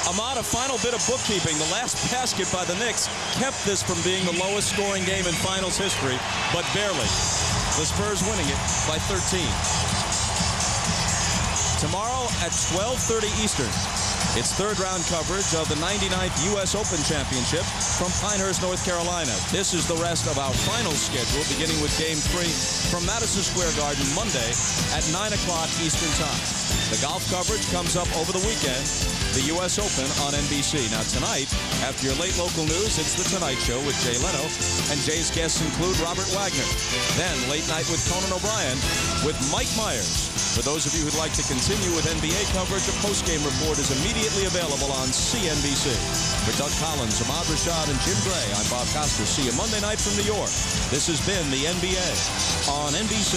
Ahmad, a final bit of bookkeeping. The last basket by the Knicks kept this from being the lowest scoring game in finals history, but barely. The Spurs winning it by 13. Tomorrow at 12:30 Eastern, it's 3rd-round coverage of the 99th U.S. Open Championship from Pinehurst, North Carolina. This is the rest of our finals schedule, beginning with Game 3 from Madison Square Garden Monday at 9 o'clock Eastern Time. The golf coverage comes up over the weekend. the U.S. Open on NBC. Now tonight, after your late local news, it's The Tonight Show with Jay Leno, and Jay's guests include Robert Wagner. Then Late Night with Conan O'Brien with Mike Myers. For those of you who'd like to continue with NBA coverage, a post-game report is immediately available on CNBC. For Doug Collins, Ahmad Rashad, and Jim Gray, I'm Bob Costas. See you Monday night from New York. This has been the NBA on NBC.